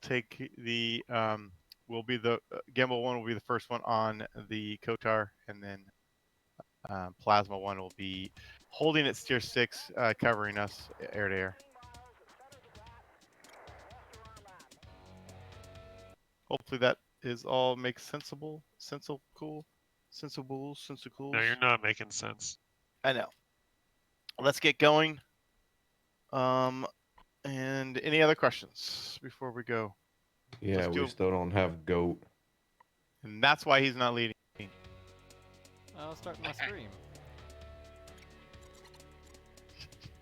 take the will be the Gimbal 1 will be the first one on the Kotar, and then Plasma 1 will be holding at steer 6, covering us air to air. Hopefully that is all makes sensible. No, you're not making sense. I know. Let's get going. And any other questions before we go? Yeah, we still don't have goat. And that's why he's not leading. I'll start my stream.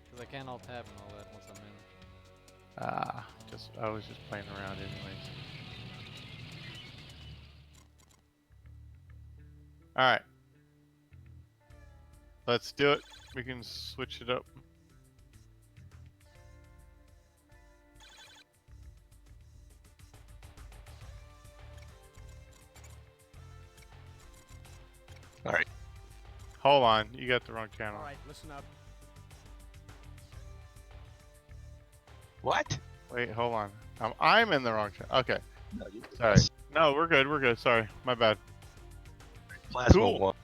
Because I can't alt tab and all that once I'm in. I was just playing around anyways. All right. Let's do it. We can switch it up. All right. Hold on. You got the wrong channel. All right, listen up. What? Wait, hold on. I'm in the wrong channel. Okay. No, Sorry. No, we're good. We're good. Sorry. My bad. Plasma Cool. 1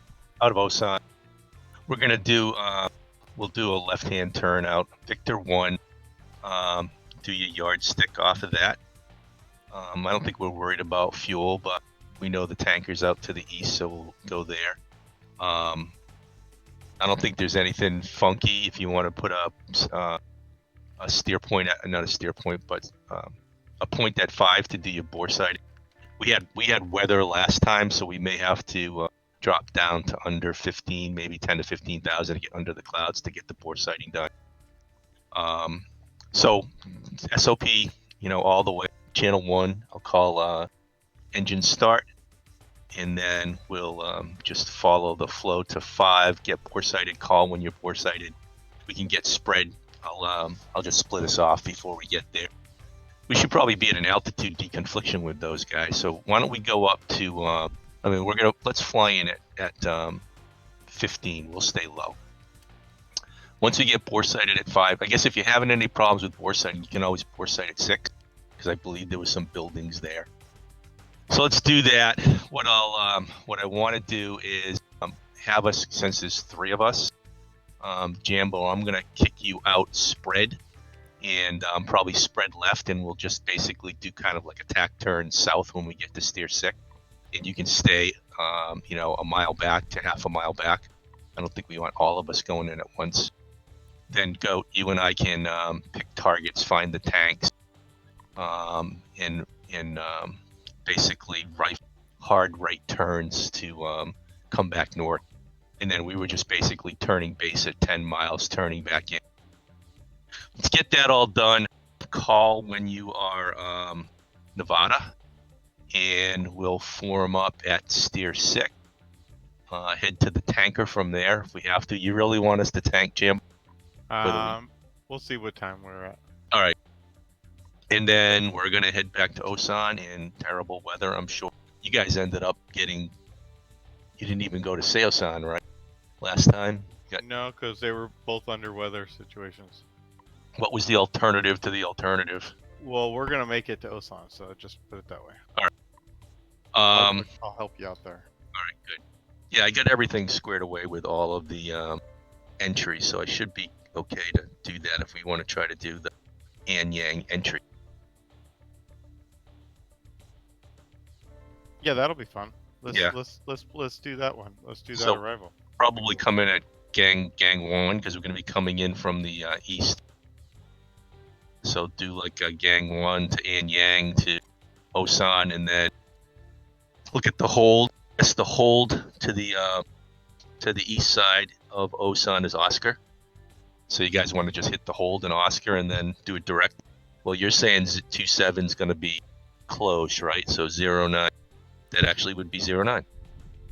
out of Osan. We're gonna do we'll do a left-hand turn out. Victor 1. Do your yardstick off of that. I don't think we're worried about fuel, but we know the tanker's out to the east, so we'll go there. I don't think there's anything funky if you want to put a steer point at, not a steer point, but a point at 5 to do your bore sighting. We had weather last time, so we may have to drop down to under 15, maybe 10 to 15,000 to get under the clouds to get the bore sighting done. So SOP, all the way. Channel 1, I'll call engine start, and then we'll just follow the flow to 5. Get bore sighted. Call when you're bore sighted. We can get spread. I'll just split us off before we get there. We should probably be at an altitude deconfliction with those guys. So why don't we go up to? Let's fly in at 15. We'll stay low. Once we get bore sighted at 5, I guess if you're having any problems with bore sighting, you can always bore sight at 6, because I believe there was some buildings there. So let's do that. What I want to do is have us, since there's 3 of us, Jambo, I'm gonna kick you out spread, and probably spread left, and we'll just basically do kind of like a tack turn south when we get to steer 6, and you can stay a mile back to half a mile back. I don't think we want all of us going in at once. Then Goat, you and I can pick targets, find the tanks, and basically hard right turns to come back north. And then we were just basically turning base at 10 miles, turning back in. Let's get that all done. Call when you are Nevada, and we'll form up at steer 6. Head to the tanker from there if we have to. You really want us to tank, Jim? We'll see what time we're at. All right. And then we're going to head back to Osan in terrible weather, I'm sure. You guys ended up you didn't even go to Seosan, right? Last time? No, because they were both under weather situations. What was the alternative to the alternative? Well, we're going to make it to Osan, so just put it that way. All right. I'll help you out there. All right, good. Yeah, I got everything squared away with all of the entries, so I should be okay to do that if we want to try to do the Anyang entry. Yeah, that'll be fun. Let's do that one. Let's do that arrival. Probably come in at Gang 1, because we're going to be coming in from the east. So do like a Gang 1 to Anyang to Osan, and then look at the hold. Yes, the hold to the east side of Osan is Oscar. So you guys want to just hit the hold in Oscar and then do it direct. Well, you're saying 27 is going to be close, right? So 09. That actually would be 09.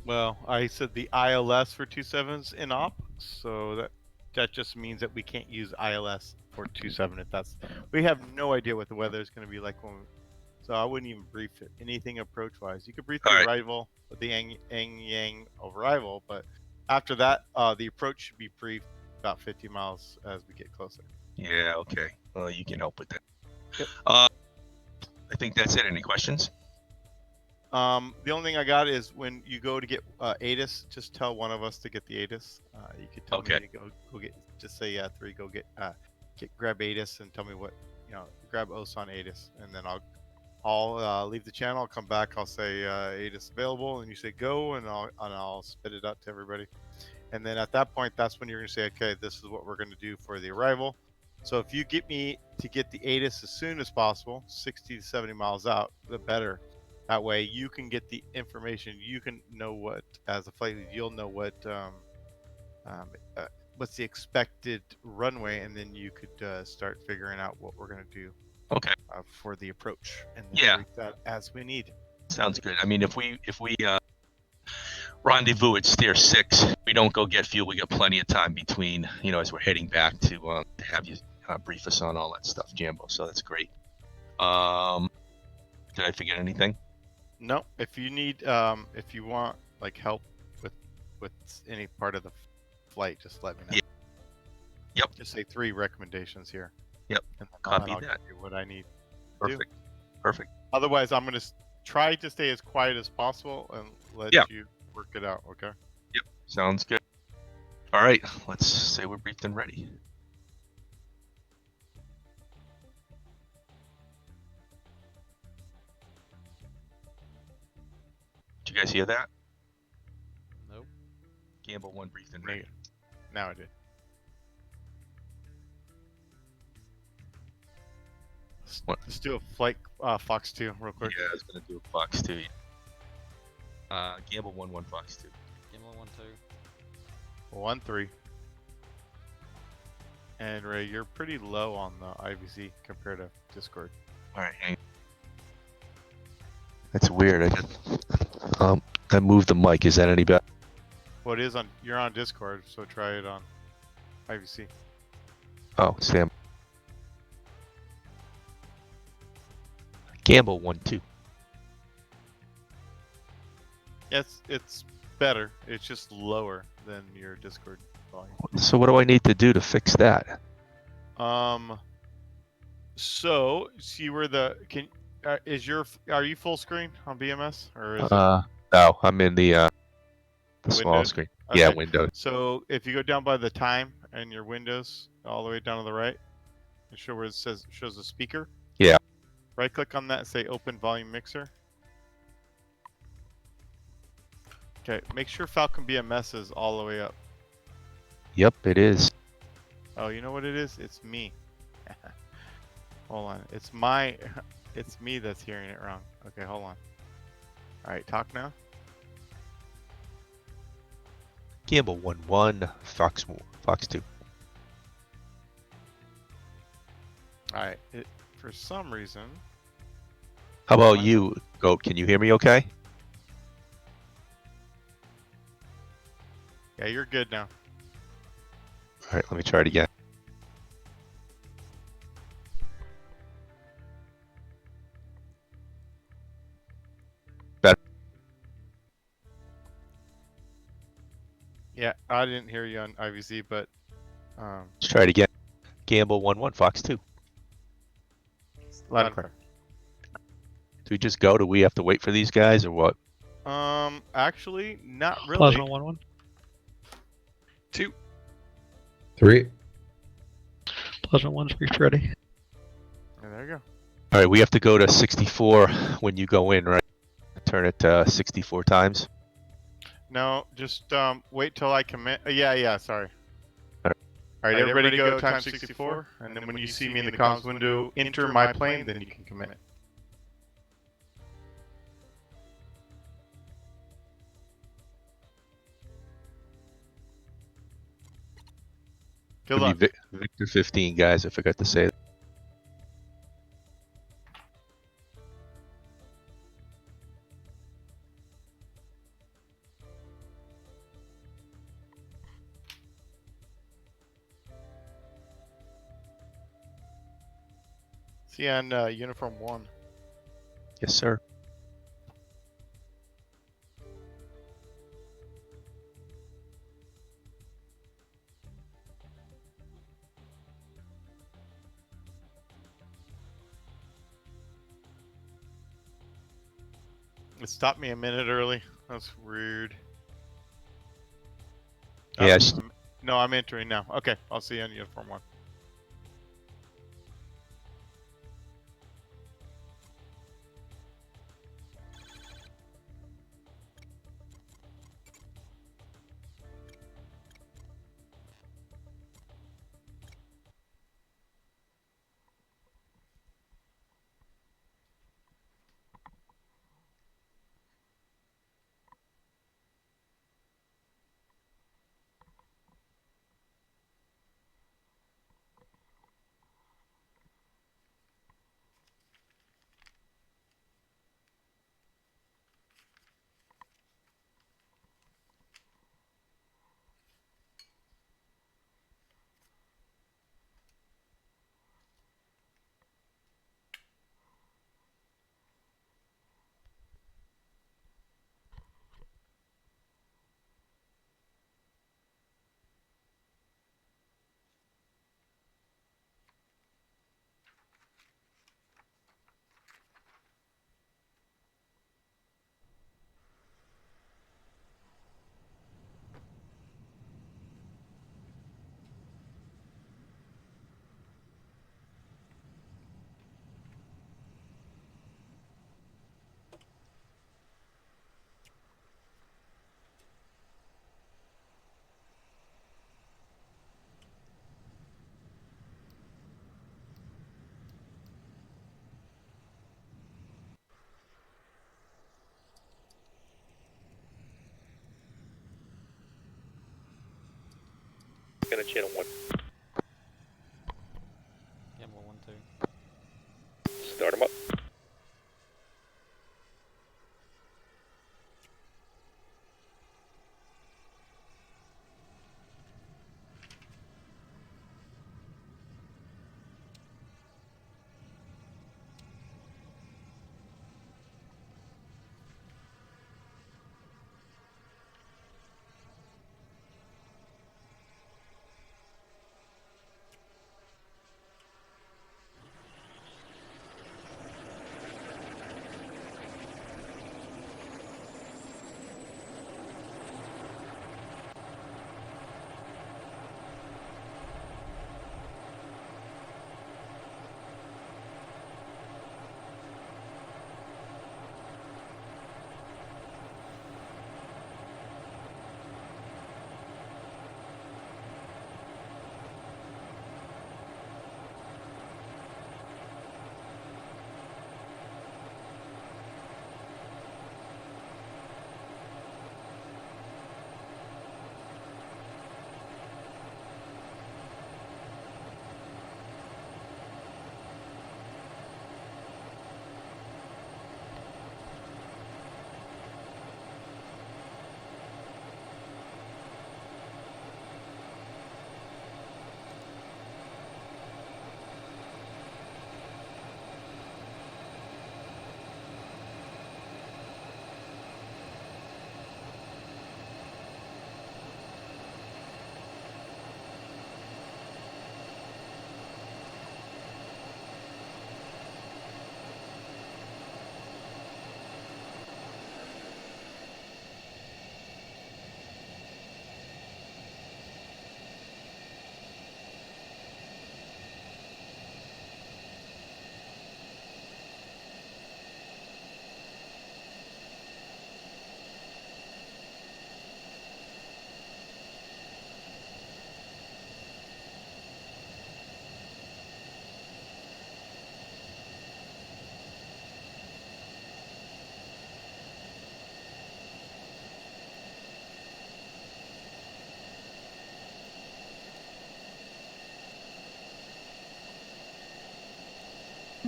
Well, I said the ILS for 27's in op, so that just means that we can't use ILS for 27 if that's. We have no idea what the weather is going to be like so I wouldn't even brief it. Anything approach wise, you could brief the arrival, the Anyang arrival, but after that, the approach should be briefed about 50 miles as we get closer. Yeah, okay. Well, you can help with that. Yep. I think that's it. Any questions? The only thing I got is when you go to get ATIS, just tell one of us to get the ATIS. You could tell Okay. me to go get. Just say 3. Go get grab ATIS and tell me what grab OSON ATIS, and then I'll leave the channel. I'll come back. I'll say ATIS available, and you say go, and I'll spit it out to everybody. And then at that point, that's when you're gonna say, okay, this is what we're gonna do for the arrival. So if you get me to get the ATIS as soon as possible, 60 to 70 miles out, the better. That way you can get the information. You can know what, as a flight lead, you'll know what's the expected runway, and then you could start figuring out what we're gonna do. Okay. For the approach, and then Yeah. break that as we need. Sounds good. I mean, if we rendezvous at Steer 6, we don't go get fuel. We got plenty of time between, as we're heading back to have you brief us on all that stuff, Jambo. So that's great. Did I forget anything? No. If you need, if you want like help with any part of the flight, just let me know. Yeah. Yep. Just say 3 recommendations here. Yep. And then Copy I'll that. give you what I need. Perfect. Perfect. Otherwise, I'm gonna try to stay as quiet as possible and let you work it out. Okay. Yep. Sounds good. All right. Let's say we're briefed and ready. Did you guys hear that? Nope. Gamble 1 briefed and ready. Now I did. Let's do a flight Fox 2 real quick. Yeah, I was gonna do a Fox 2. Gamble 1 Fox 2. Gamble 1 2. 1-3. And Ray, you're pretty low on the IVC compared to Discord. All right, hang. That's weird. I moved the mic. Is that any better? Well, it is on. You're on Discord, so try it on IVC. Oh, Sam. Gamble 1 2. It's better. It's just lower than your Discord volume. So what do I need to do to fix that? So see where the are you full screen on BMS or is No, I'm in the small Windows? screen. Okay. Yeah, Windows. So if you go down by the time and your Windows all the way down to the right, and show where it shows the speaker. Yeah. Right click on that and say open volume mixer. Okay, make sure Falcon BMS is all the way up. Yep, it is. Oh, you know what it is? It's me. Hold on. It's me that's hearing it wrong. Okay, hold on. Alright, talk now. Gamble 1 Fox 2. Alright, for some reason. How about you, Goat? Can you hear me okay? Yeah, you're good now. All right, let me try it again. Better. Yeah, I didn't hear you on IVC, but Let's try it again. Gamble 1 Fox 2. loud and clear. Do we just go? Do we have to wait for these guys or what? Actually, not really. Plasma 1-1. 2. 3. Plasma 1's briefed ready. And there you go. All right, we have to go to 64 when you go in, right? Turn it 64 times. No, just wait till I commit. Yeah, sorry. All Alright, everybody go times 64, and then when you see me in the comms window, enter my plane, then you can commit. Good luck. Victor 15, guys. I forgot to say that. See you on uniform 1. Yes, sir. It stopped me a minute early. That's weird. Oh, Yes. no, I'm entering now. Okay, I'll see you on uniform 1. Gonna channel 1. Gamble 1, 2. Start him up.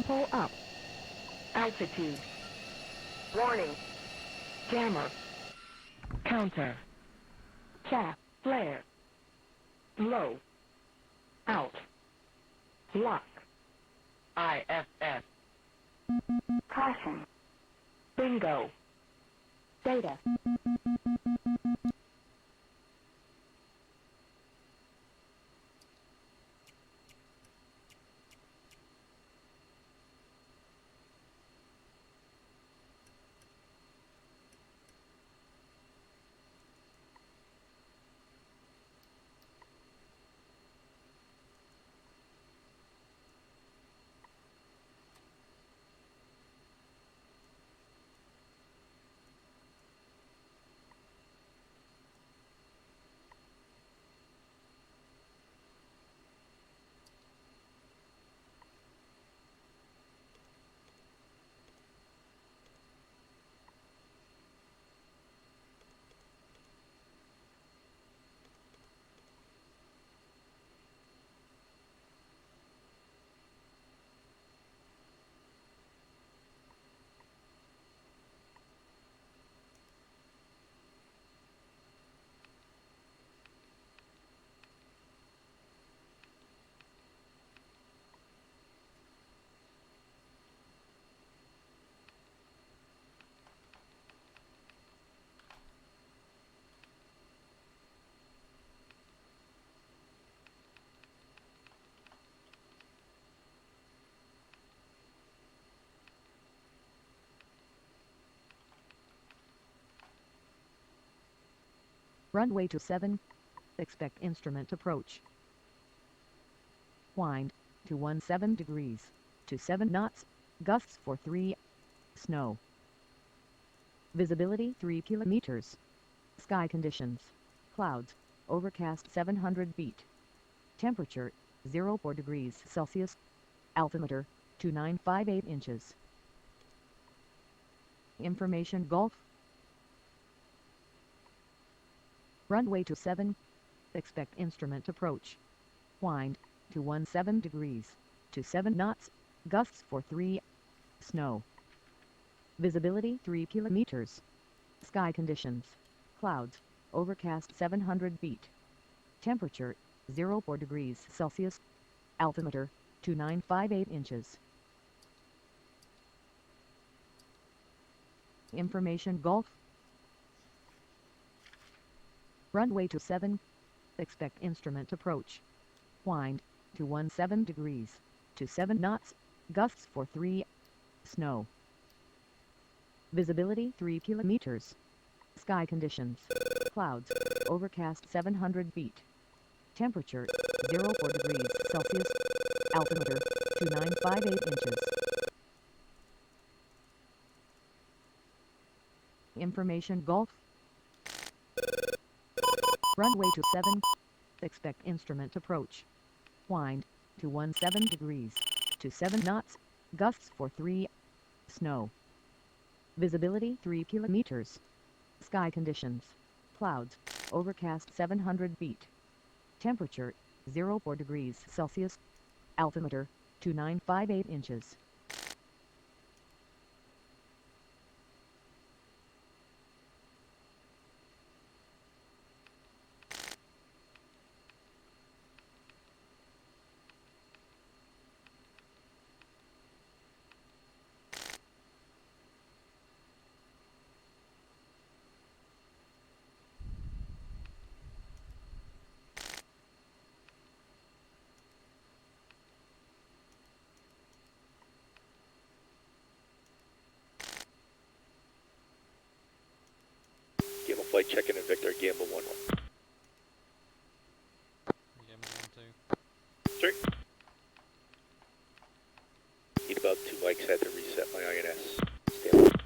Pull up. Altitude. Warning. Jammer. Counter. Chaff. Flare. Low. Out. Lock. IFS. Caution. Bingo. Data. Runway 27. Expect instrument approach. Wind to 17 degrees to 7 knots. Gusts for 3. Snow. Visibility 3 kilometers. Sky conditions. Clouds. Overcast 700 feet. Temperature 0.4 degrees Celsius. Altimeter 2958 inches. Information Golf. Runway 27. Expect instrument approach. Wind to 17 degrees to 7 knots. Gusts for 3. Snow. Visibility 3 kilometers. Sky conditions. Clouds. Overcast 700 feet. Temperature 0.4 degrees Celsius. Altimeter 2958 inches. Information Golf. Runway 27. Expect instrument approach. Wind to 17 degrees to 7 knots. Gusts for 3. Snow. Visibility 3 kilometers. Sky conditions. Clouds. Overcast 700 feet. Temperature 0.4 degrees Celsius. Altimeter 2958 inches. Information Golf. Runway 27. Expect instrument approach. Wind to 17 degrees to 7 knots. Gusts for 3. Snow. Visibility 3 kilometers. Sky conditions. Clouds. Overcast 700 feet. Temperature 0.4 degrees Celsius. Altimeter 2958 inches. Gamble flight checking in Victor, Gamble 1-1. Gamble 1-2. Sir. Need about 2 mics, had to reset my INS. Stand by.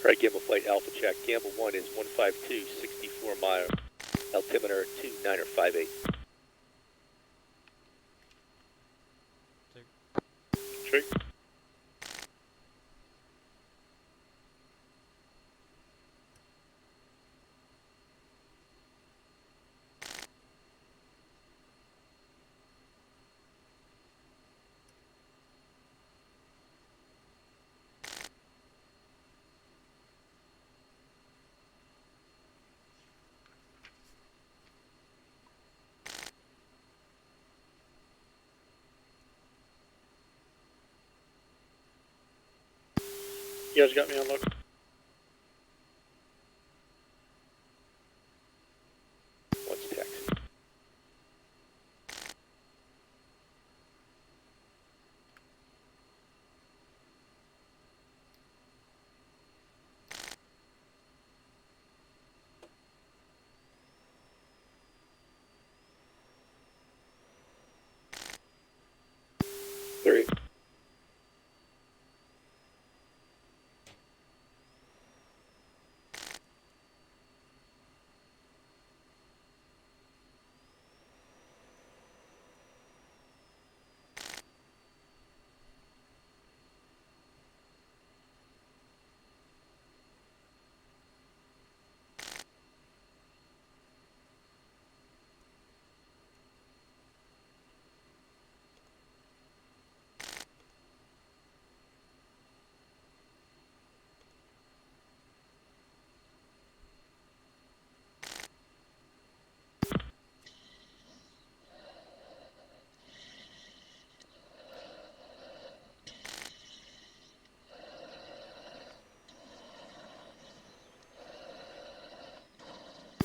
Alright, Gamble flight Alpha check. Gamble 1 is 152, 64 miles. Altimeter 2958. True. You guys got me on look. What's taxi? 3.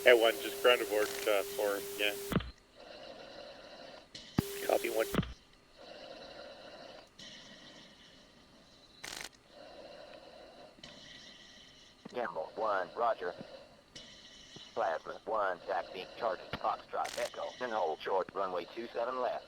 At 1, just ground aboard 4, yeah. Copy 1. Gamble 1, Roger. Plasma 1, taxi, charges, Foxtrot, Echo, and hold short, runway 27 left.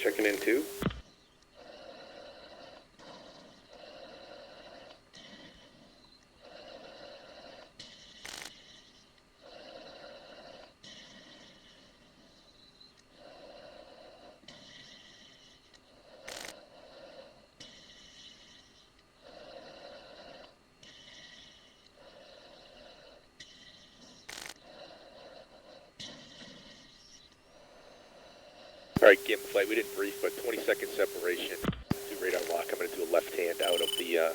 Checking in 2. Alright, Gamma Flight, we didn't brief, but 20-second separation to radar lock. I'm going to do a left hand out of the,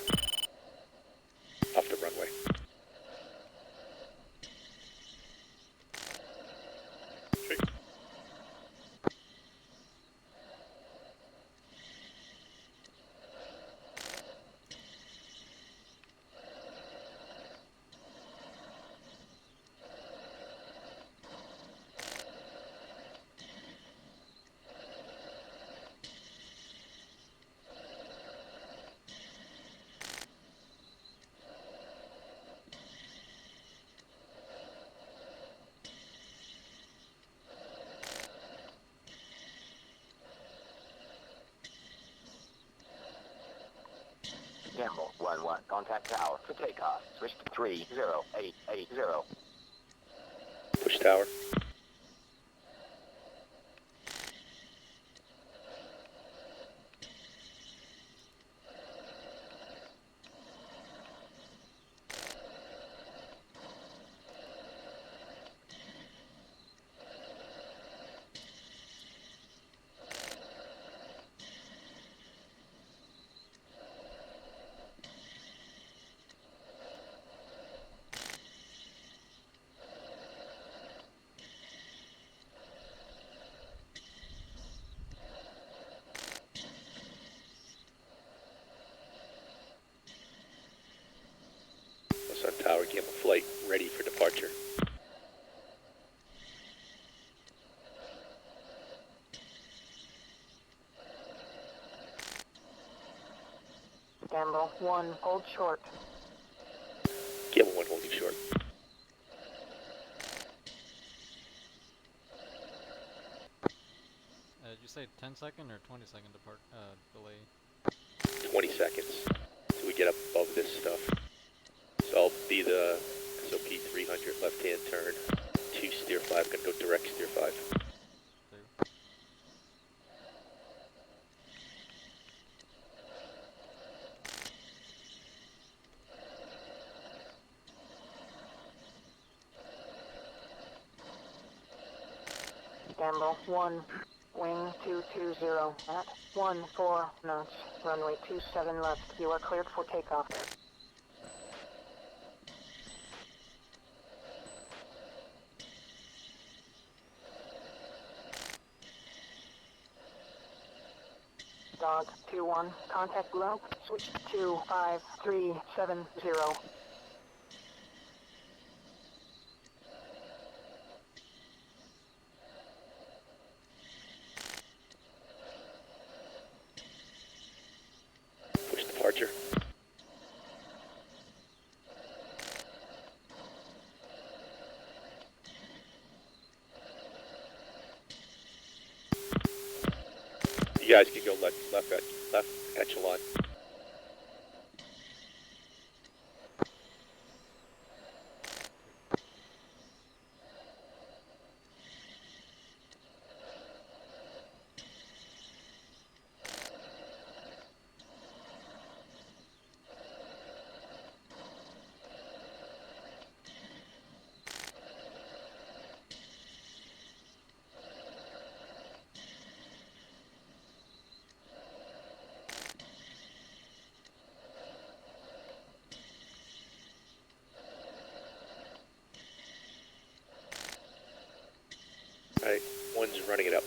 off the runway. Gamble 1-1, contact tower for takeoff. Switch to 30880. Push tower. Sun Tower, Gamma Flight, ready for departure. Gamble 1, hold short. Gamma 1 holding short. Did you say 10-second or 20-second delay? 20 seconds till we get up above this stuff. So I'll be the SOP 300 left hand turn, 2 steer 5, gonna go direct steer 5. Gamble 1, wing 220 at 14 knots, runway 27 left. You are cleared for takeoff. Dog 2-1, contact below, switch to 5370. Push departure. You guys can go left echelon. Alright, one's running it up.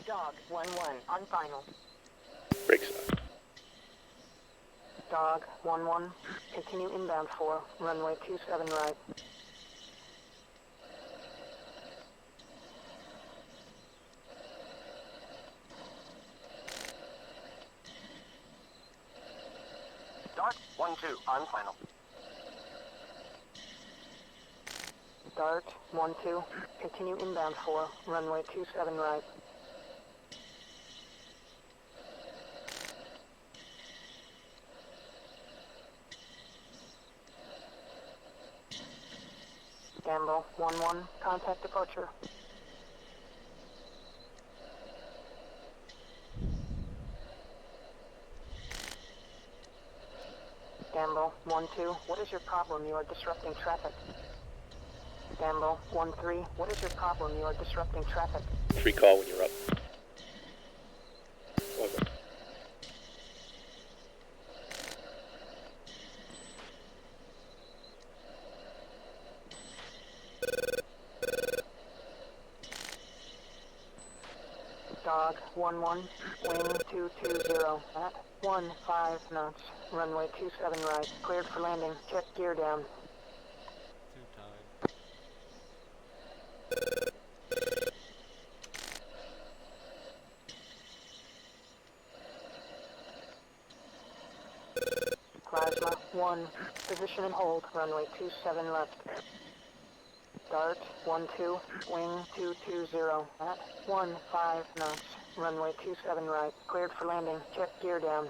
Dog 1-1, on final. Brakes on. Dog 1-1, continue inbound for runway 27 right. Dart 1-2 on final. Dart 1-2, continue inbound for runway 27 right. Gamble 1-1, contact departure. Gamble 1-2, what is your problem? You are disrupting traffic. Gamble 1-3, what is your problem? You are disrupting traffic. 3 call when you're up. Over. Dog 1-1, wing 220 at 15 knots, runway 27 right, cleared for landing, check gear down. Too tight. Plasma 1, position and hold, runway 27 left. Dart 1-2, wing 220 at 15 knots, runway 27 right, cleared for landing, check gear down.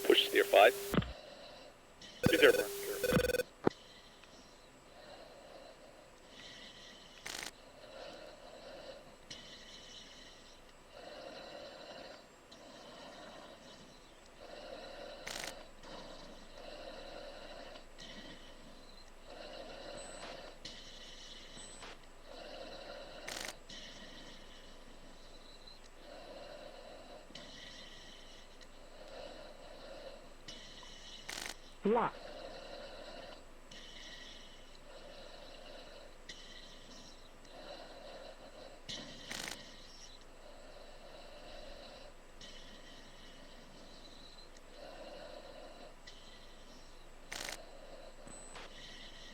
Push steer 5. Be there, bro. Lock.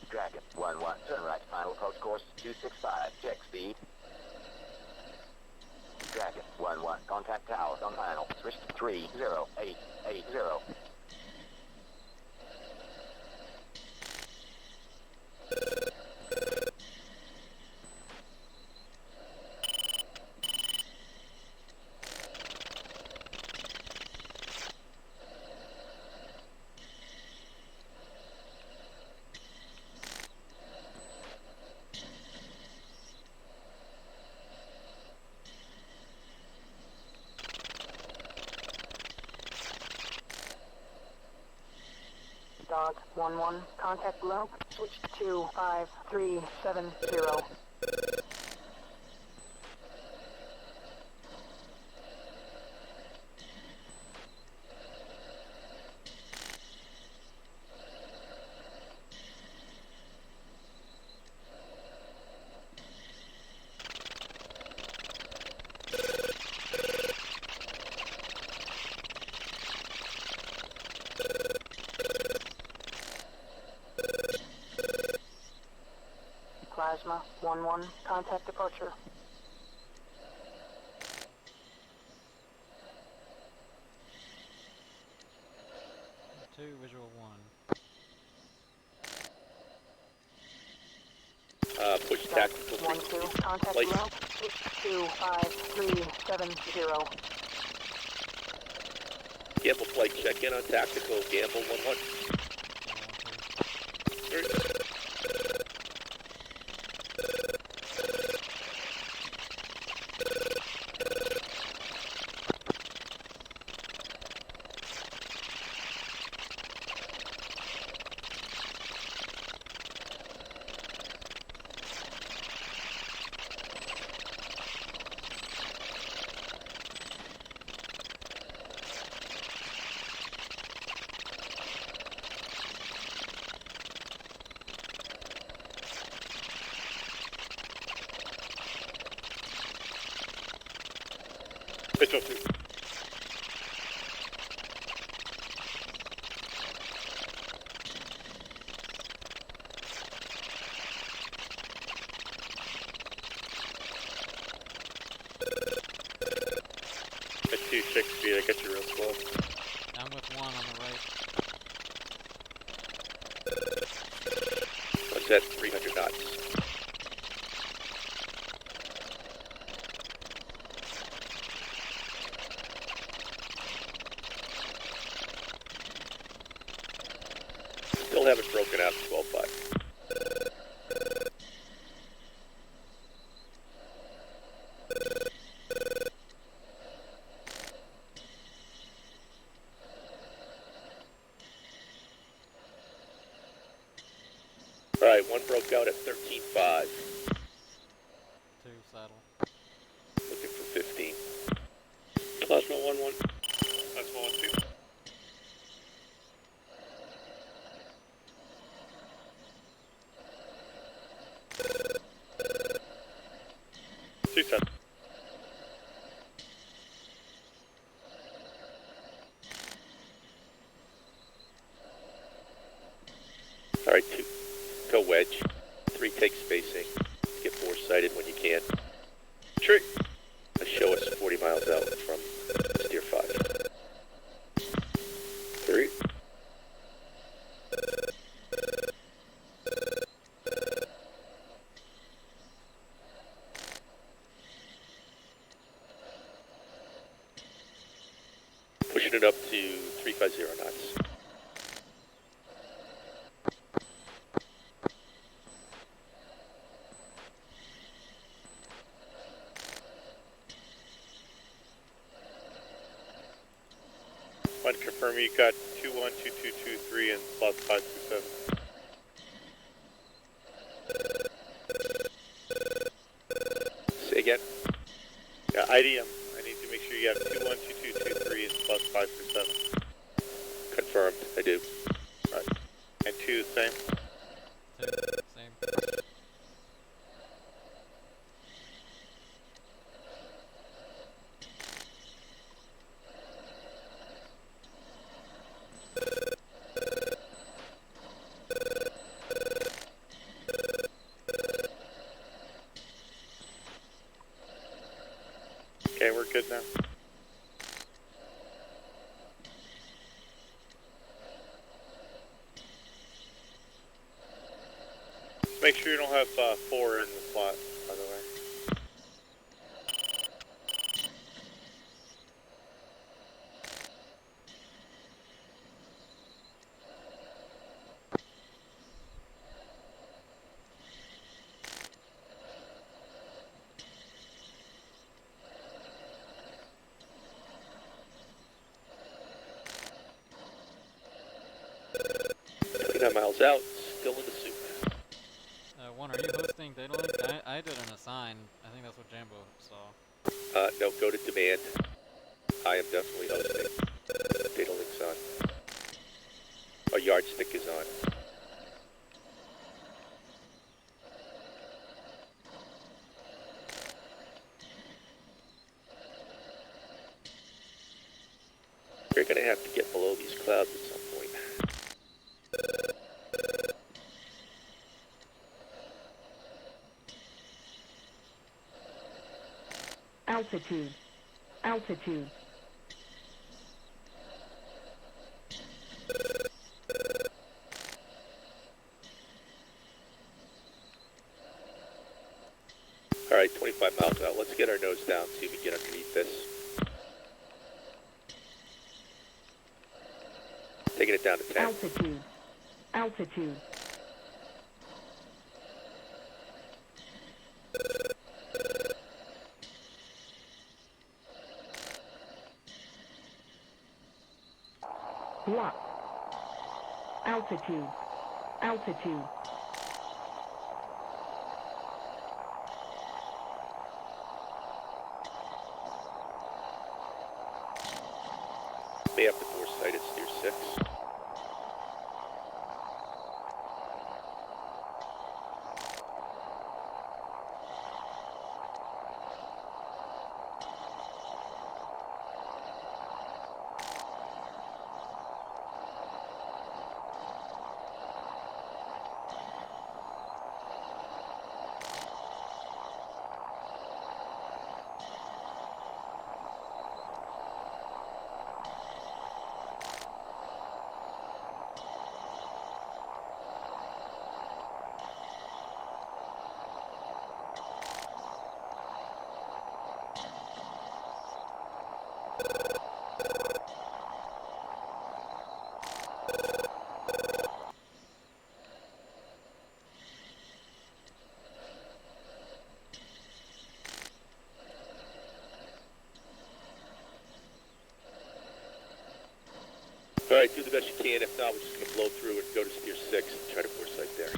Dragon 1-1, turn right, final approach course 265, check speed. Dragon 1-1, contact towers on final, switch to 30880. 11, contact below. Switch to 25370. Plasma 11, contact departure. Two, visual 1. Push tactical 12, contact Light. below. Switch to 25370. Gamble flight, check in on tactical. Gamble 1-1. Pitch 2. Pitch 2, 6 speed, I got you real slow. I'm with 1 on the right. One's at 300 knots. Still haven't broken out 12.5. Alright, one broke out at 13.5. 2, saddle. Looking for 15. Plasma 1-1. Plasma 1-2. Two 7. Alright, 2. Go wedge. 3 take spacing. Get foresighted when you can. Tree. Show us 40 miles out from steer 5. 3. Pushing it up to 350 knots. Want to confirm you got 212223 and plus 527. Say again? Yeah, IDM. I need to make sure you have 212223 and plus 527. Confirmed, I do. Alright. And 2 the same? 2, same. Okay, we're good now. Make sure you don't have 4 in the slot, by the way. 10 miles out, still in the soup. One, are you hosting data link? I did an assign. I think that's what Jambo saw. No, go to demand. I am definitely hosting. Data link's on. Our yardstick is on. We're gonna have to get below these clouds at some point. Altitude. Altitude. All right, 25 miles out. Let's get our nose down, see if we can get underneath this. Taking it down to 10. Altitude. Altitude. Lock. Altitude. Altitude. May have to foresight at steer 6. All right, do the best you can. If not, we're just going to blow through and go to steer 6 and try to foresight there.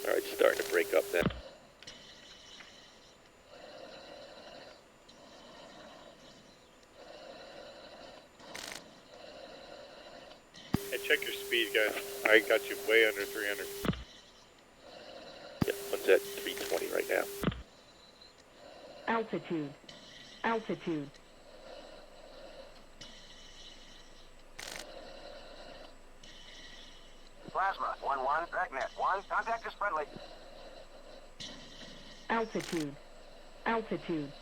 All right, starting to break up now. And check your speed, guys. I got you way under 300. Yep, one's at 320 right now. Altitude. Altitude. Plasma, 1-1, Dragnet 1, contact is friendly. Altitude. Altitude.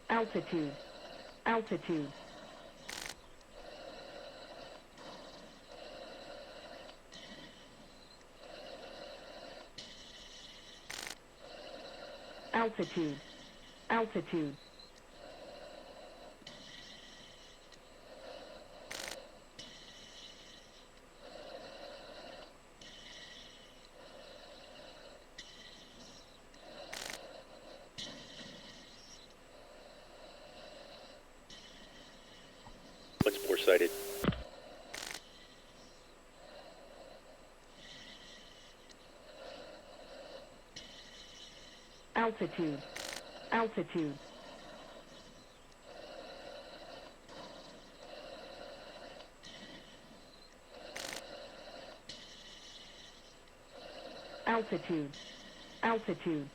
Altitude. Altitude. Altitude. Altitude. One's foresighted. Altitude. Altitude. Altitude. Altitude.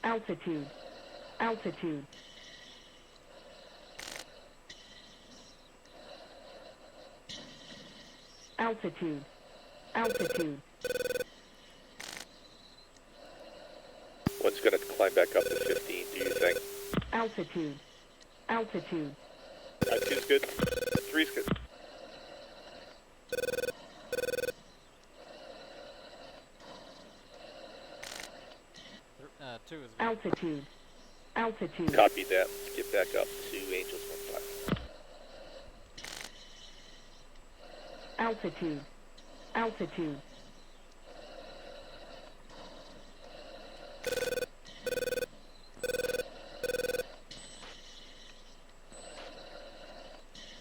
Altitude. Altitude. Altitude. Altitude. climb back up to 15, do you think? Altitude. Altitude. 2's good. 3's good. Two is good. Altitude. Altitude. Copy that. Let's get back up to Angels 1-5. Altitude. Altitude.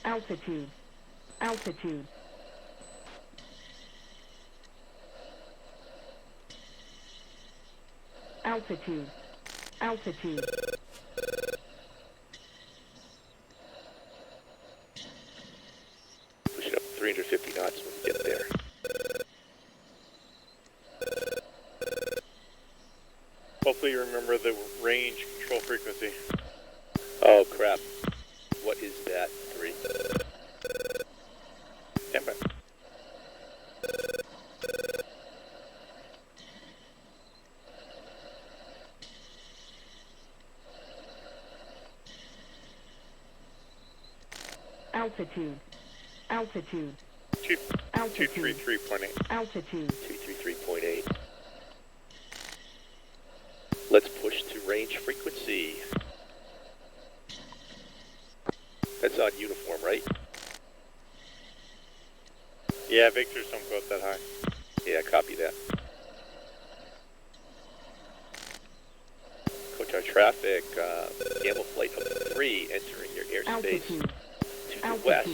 Altitude. Altitude. Altitude. Altitude. Push it up 350 knots when we get there. Hopefully you remember the range control frequency. Oh crap. What is that? 3. Stand by. Altitude. Altitude. 233.8. Altitude. 233.8. Let's push to range frequency. That's on uniform, right? Yeah, Victor's don't go up that high. Yeah, copy that. Coach our traffic, Gamma flight of 3 entering your airspace Altitude. to the Altitude. west.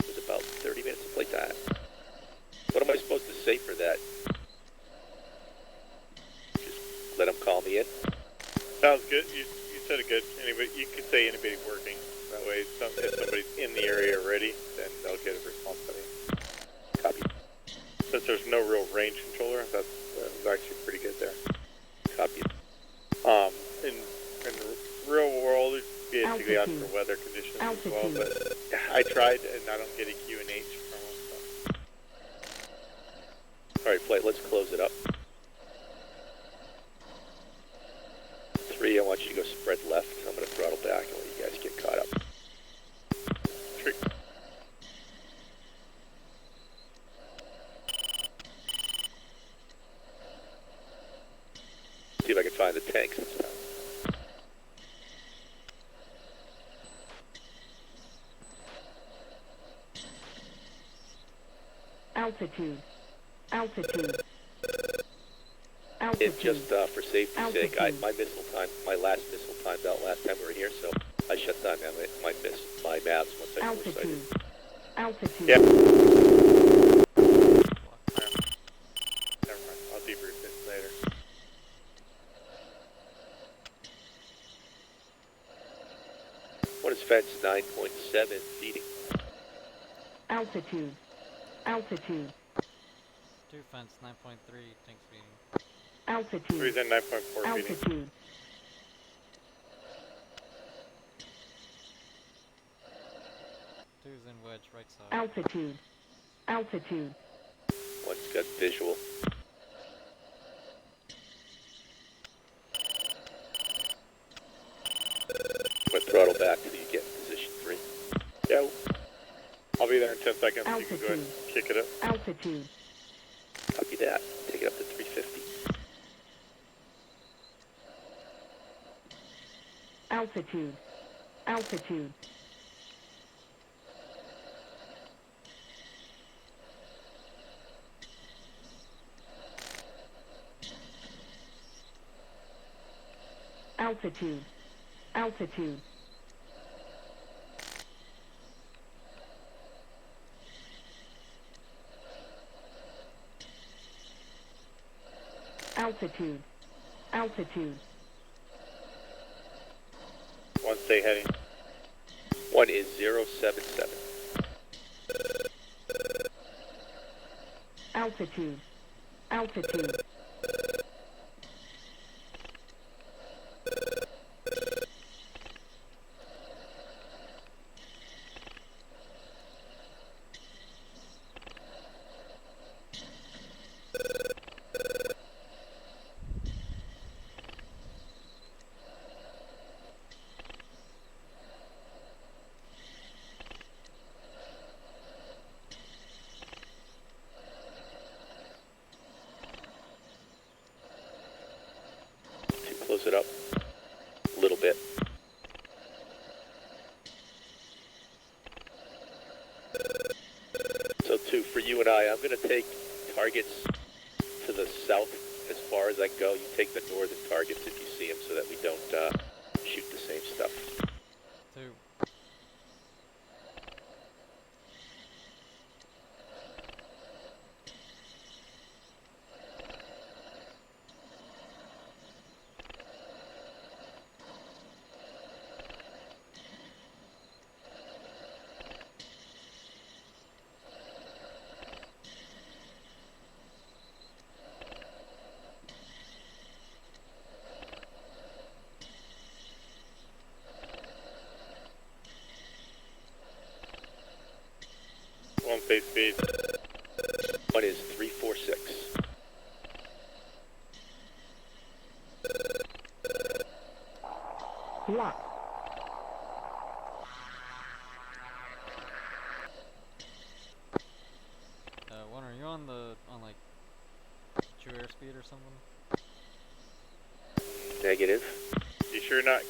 With about 30 minutes of flight time. What am I supposed to say for that? Just let them call me in? Sounds good. You said it good. Anybody, you could say anybody working. That way, if somebody's in the area already, then they'll get a response by then. Copy. Since there's no real range controller, that's actually pretty good there. Copy. In the real world, you basically ask for weather conditions as well, but I tried and I don't get a QNH from them. So. Alright, flight, let's close it up. 3, I want you to go spread left. I'm going to throttle back and let you guys get caught up. Trick. See if I can find the tanks this time. Altitude. Altitude. Altitude. It's just for safety's sake, my missile time, my last missile timed out last time we were here, so I shut down my maps once I was sighted. Altitude. Yeah. Never mind. I'll debrief this later. What is fence 9.7 feeding? Altitude. Altitude. 2 fence, 9.3 tank speeding. Altitude. 3's at 9.4 feeding. Altitude. Two's in wedge, right side. Altitude. Altitude. One's got visual. I'm going to throttle back till you get in position 3. Yeah. I'll be there in 10 seconds. You can go ahead and kick it up. Altitude. Copy that. Take it up to 350. Altitude. Altitude. Altitude. Altitude. Altitude. Altitude. 1, stay heading. 1 is 077. Altitude. Altitude. close it up a little bit. So two, for you and I'm going to take targets to the south as far as I go. You take the northern targets if you see them so that we don't shoot the same stuff. 2. One face speed. One is 346. Lock. One, are you on like true airspeed or something? Negative. You sure not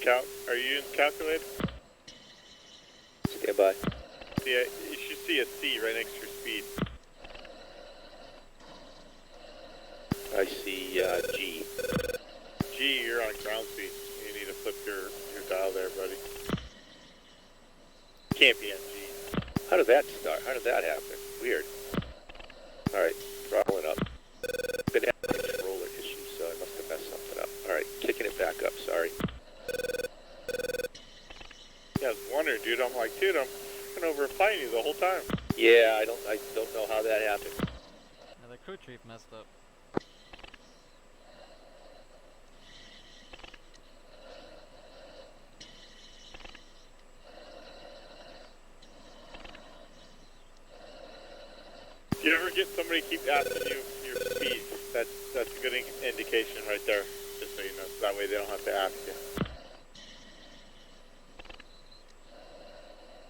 are you in calculator? Stand by. Yeah, you should see a C right next to your speed. I see G. G, you're on ground speed. You need to flip your dial there, buddy. Can't be on G. How did that start? How did that happen? Weird. Alright, throttling up. Been having a controller issue, so I must have messed something up. Alright, kicking it back up, sorry. Yeah, I was wondering, dude. I'm like, dude, I'm fucking over flying you the whole time. Yeah, I don't know how that happened. Yeah, the crew chief messed up. If you ever get somebody keep asking you your speed, that's a good indication right there. Just so you know, so that way they don't have to ask you.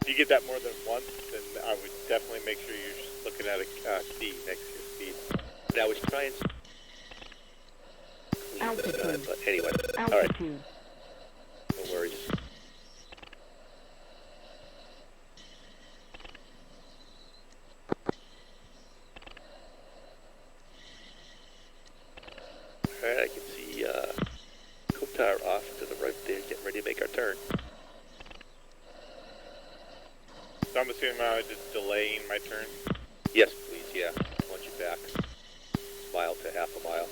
If you get that more than once, then I would definitely make sure you're just looking at a C next to your speed. And I was trying to clean this guy, but anyway. Alright. No worries. Alright, I can see cook tower off to the right there, getting ready to make our turn. So I'm assuming I'm just delaying my turn. Yes, please, yeah. Want you back. Mile to half a mile.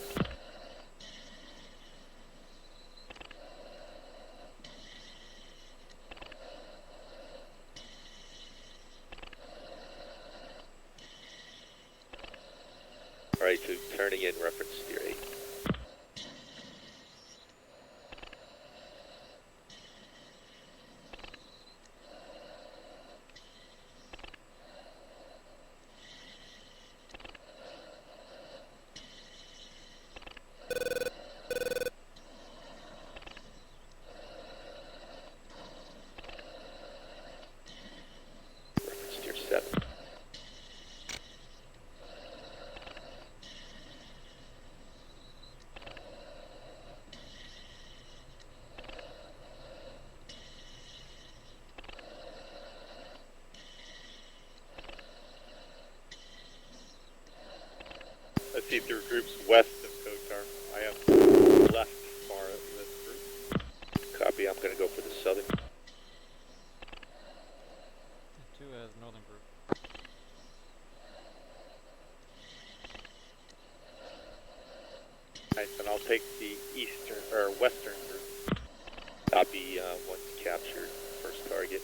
Alright, so turning in reference to your 8. Reference to your 7. I see through groups west of Kotar. I have left far of this group. Copy, I'm going to go for the southern. 2 has northern group. Nice, and I'll take the eastern or western group. Copy, once captured, first target.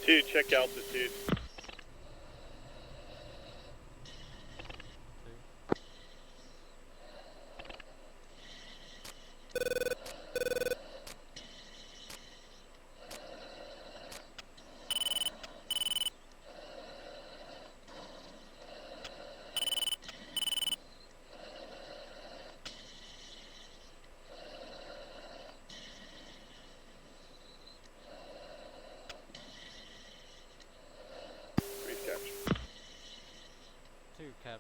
Two, check altitude. 2. 2 captured.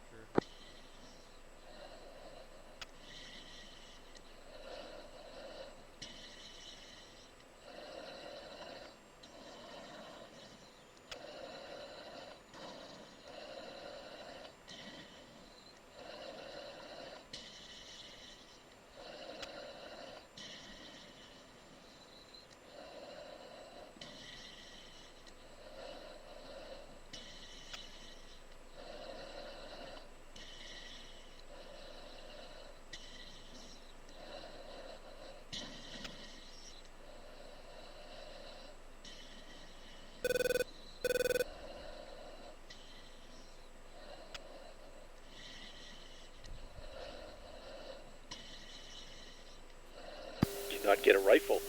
Did not get a rifle.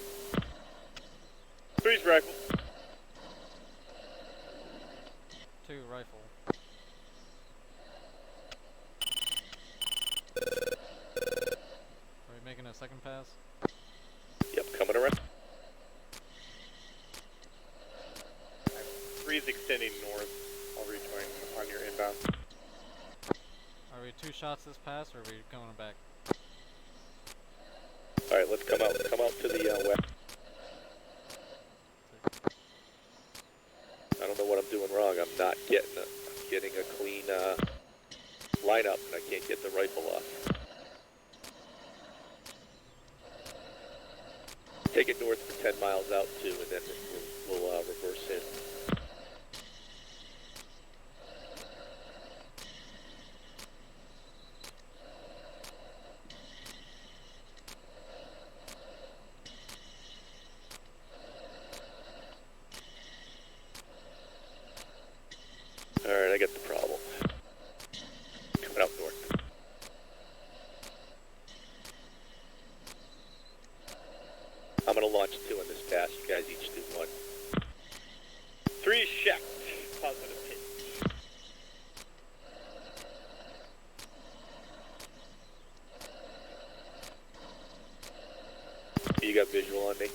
3's rifle. 2 rifle. Are we making a second pass? Yep, coming around. 3's extending north. I'll rejoin on your inbound. Are we 2 shots this pass, or are we going back? Alright, let's come out to the west. I don't know what I'm doing wrong. I'm not getting a clean lineup, and I can't get the rifle off. Take it north for 10 miles out too, and then we'll reverse in. Alright, I got the problem. Coming out north. I'm gonna launch 2 on this pass. You guys each do 1. 3 checked. Positive pitch. You got visual on me?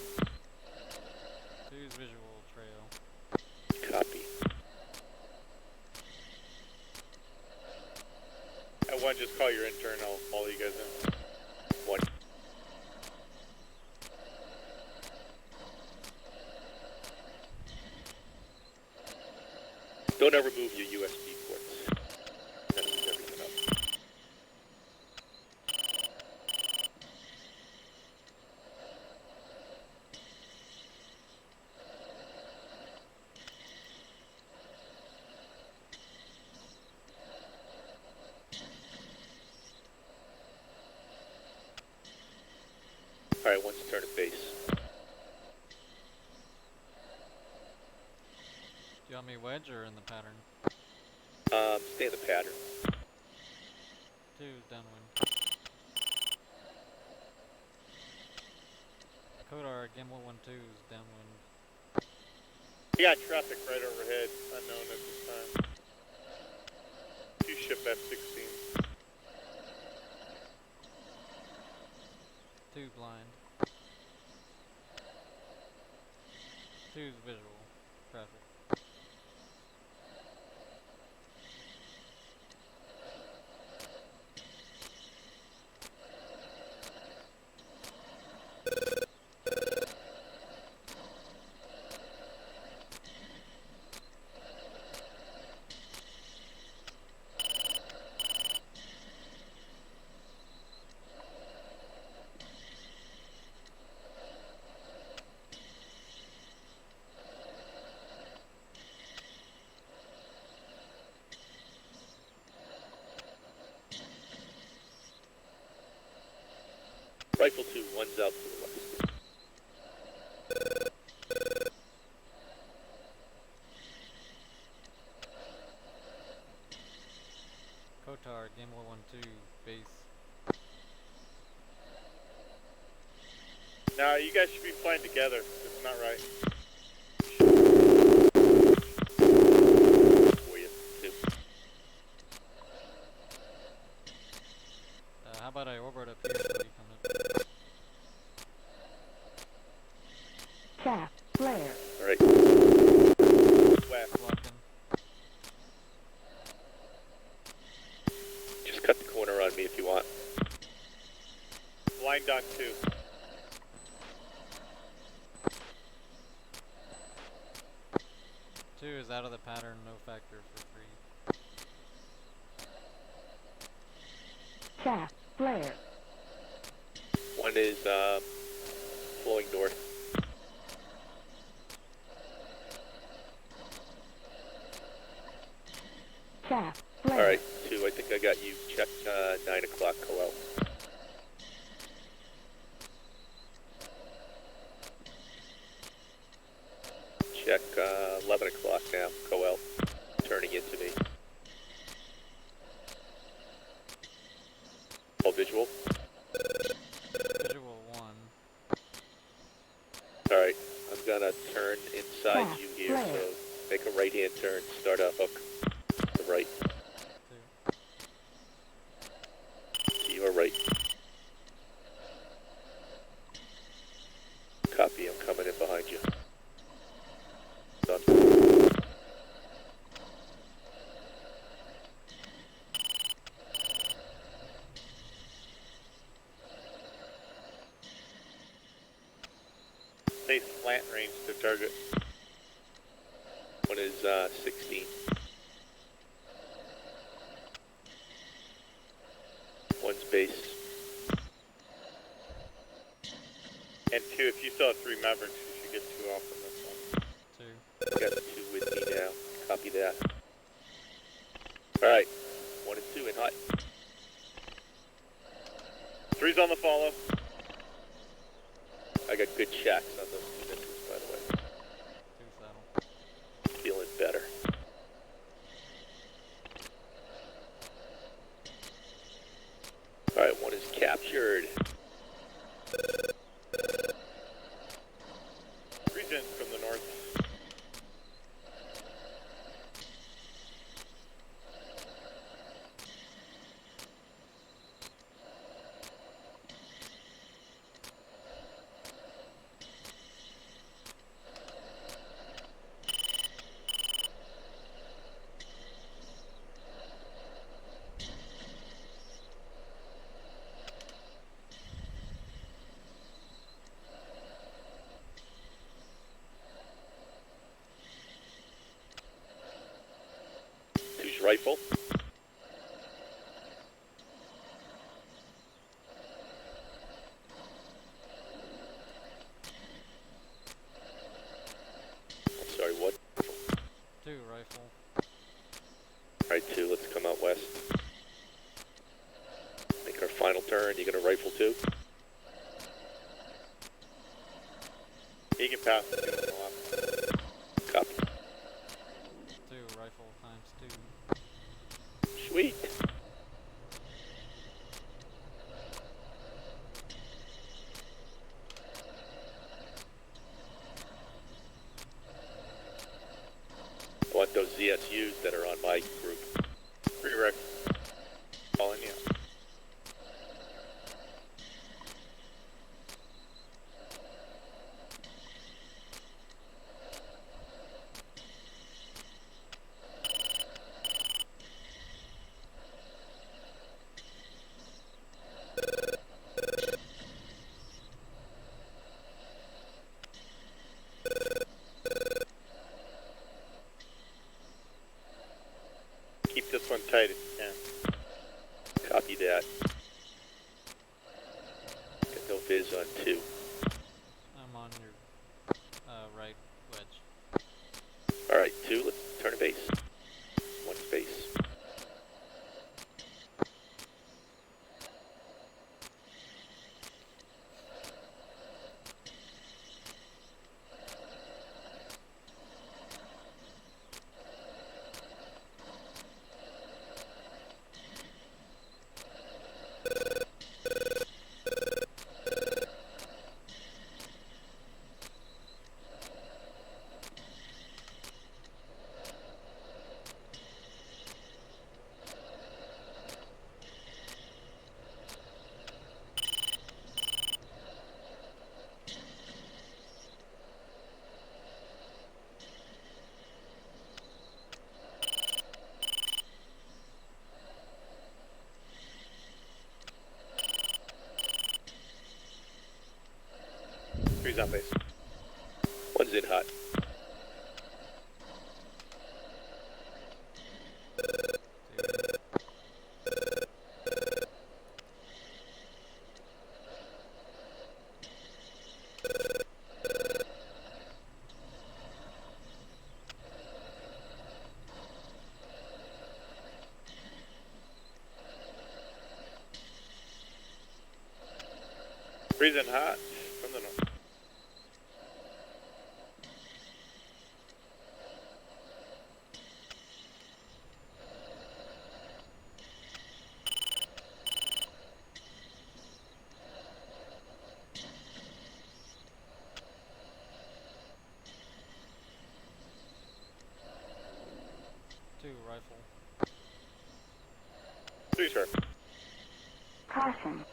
2's visual trail. Copy. At 1, just call your intern. I'll follow you guys in. 1. Don't ever move your USB ports. Messes everything up. Alright, once you turn to base. Do you want me wedge or in the pattern? Stay in the pattern. 2's downwind. Kodar, Gimbal 1-2's downwind. You got traffic right overhead, unknown at this time. 2 ship F-16. 2 blind. 2's visual traffic. Rifle 2, 1's out to the west. Kotar, Gimbal 1-2, base. Now, you guys should be flying together. It's not right. For you, 2. How about I orbit up here so you come up? Shaft, flare. Alright. West. Blocking. 9.2. Two is out of the pattern, no factor for 3. Shaft, flare. 1 is flowing north. Shaft, flare. Alright, 2, I think I got you. Check 9 o'clock, Coel. Check 11 o'clock now, Coel. Turning into me. All visual. Visual 1. Alright, I'm gonna turn inside you here, so make a right hand turn, start a hook to the right. 2. To your right. Copy, I'm coming in behind you. Done. Nice slant range to target. 1 is 16. 1's base. And 2, if you saw 3 Mavericks, you should get 2 off from this one. 2. Got 2 with me now. Copy that. Alright. 1 and 2 in hot. 3's on the follow. I got good checks on those 2 misses, by the way. 2 saddle. Feeling better. Alright, 1 is captured. 3's in from the north. Rifle. I'm sorry, what? 2 rifle. Alright, 2, let's come out west. Make our final turn. You gonna rifle 2? He can pass the 2 on the left. Copy. 2 rifle times 2. Sweet. I want those ZSUs that are on my group. Pre-rec. Calling you. Keep this one tight if you can. Copy that. Got no viz on 2. I'm on your right wedge. Alright, 2, let's turn a base. 1 base. Three's on base. One's in hot. Three's in hot from the north. Two rifle. Three sharp. Caution.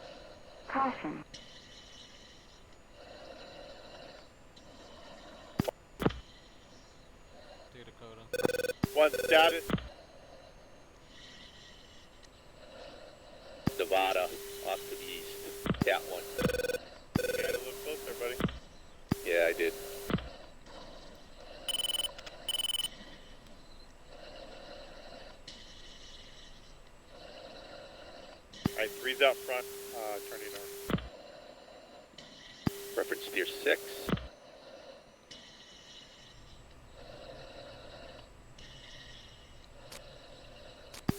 Caution. Two Dakota. One's dotted. Nevada, off to the east. That one. You gotta look closer, buddy. Yeah, I did. Alright, three's out front, turning north. Reference steer 6.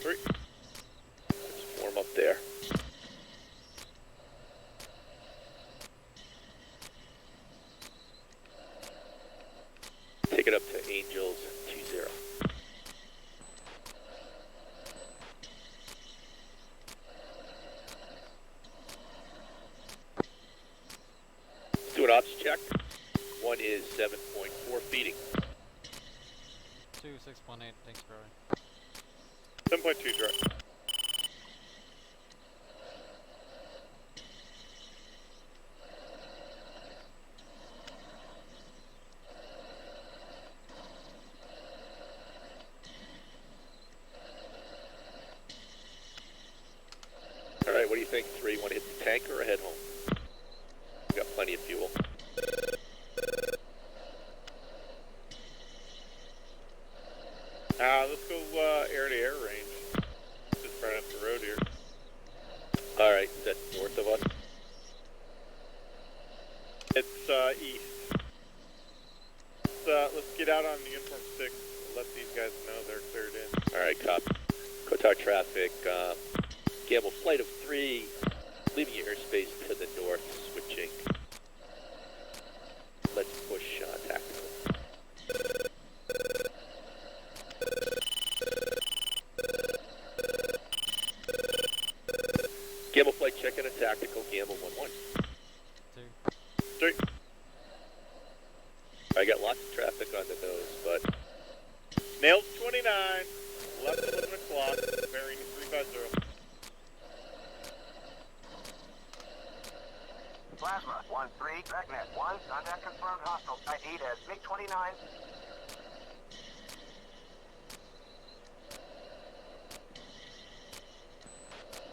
Three. Let's form up there. Take it up to Angels 20. Let's do an ops check. One is 7.4 feeding. 2 6.8. Thanks, bro. 7.2 direct. Alright, what do you think? 3, want to hit the tank or head home? We got plenty of fuel. Let's go air to air range. Just right up the road here. Alright, is that north of us? It's east. Let's get out on the uniform 6. Let these guys know they're cleared in. Alright, copy. Qatar traffic, Gamble flight of 3, leaving your airspace to the north, switching. Let's push tactical. Gamble flight check-in and tactical, Gamble 1-1. 3. I got lots of traffic on the nose, but... Nails 29, left 11 o'clock, bearing 350. Plasma, 1-3, Dragnet 1, contact confirmed hostile. ID as MiG-29.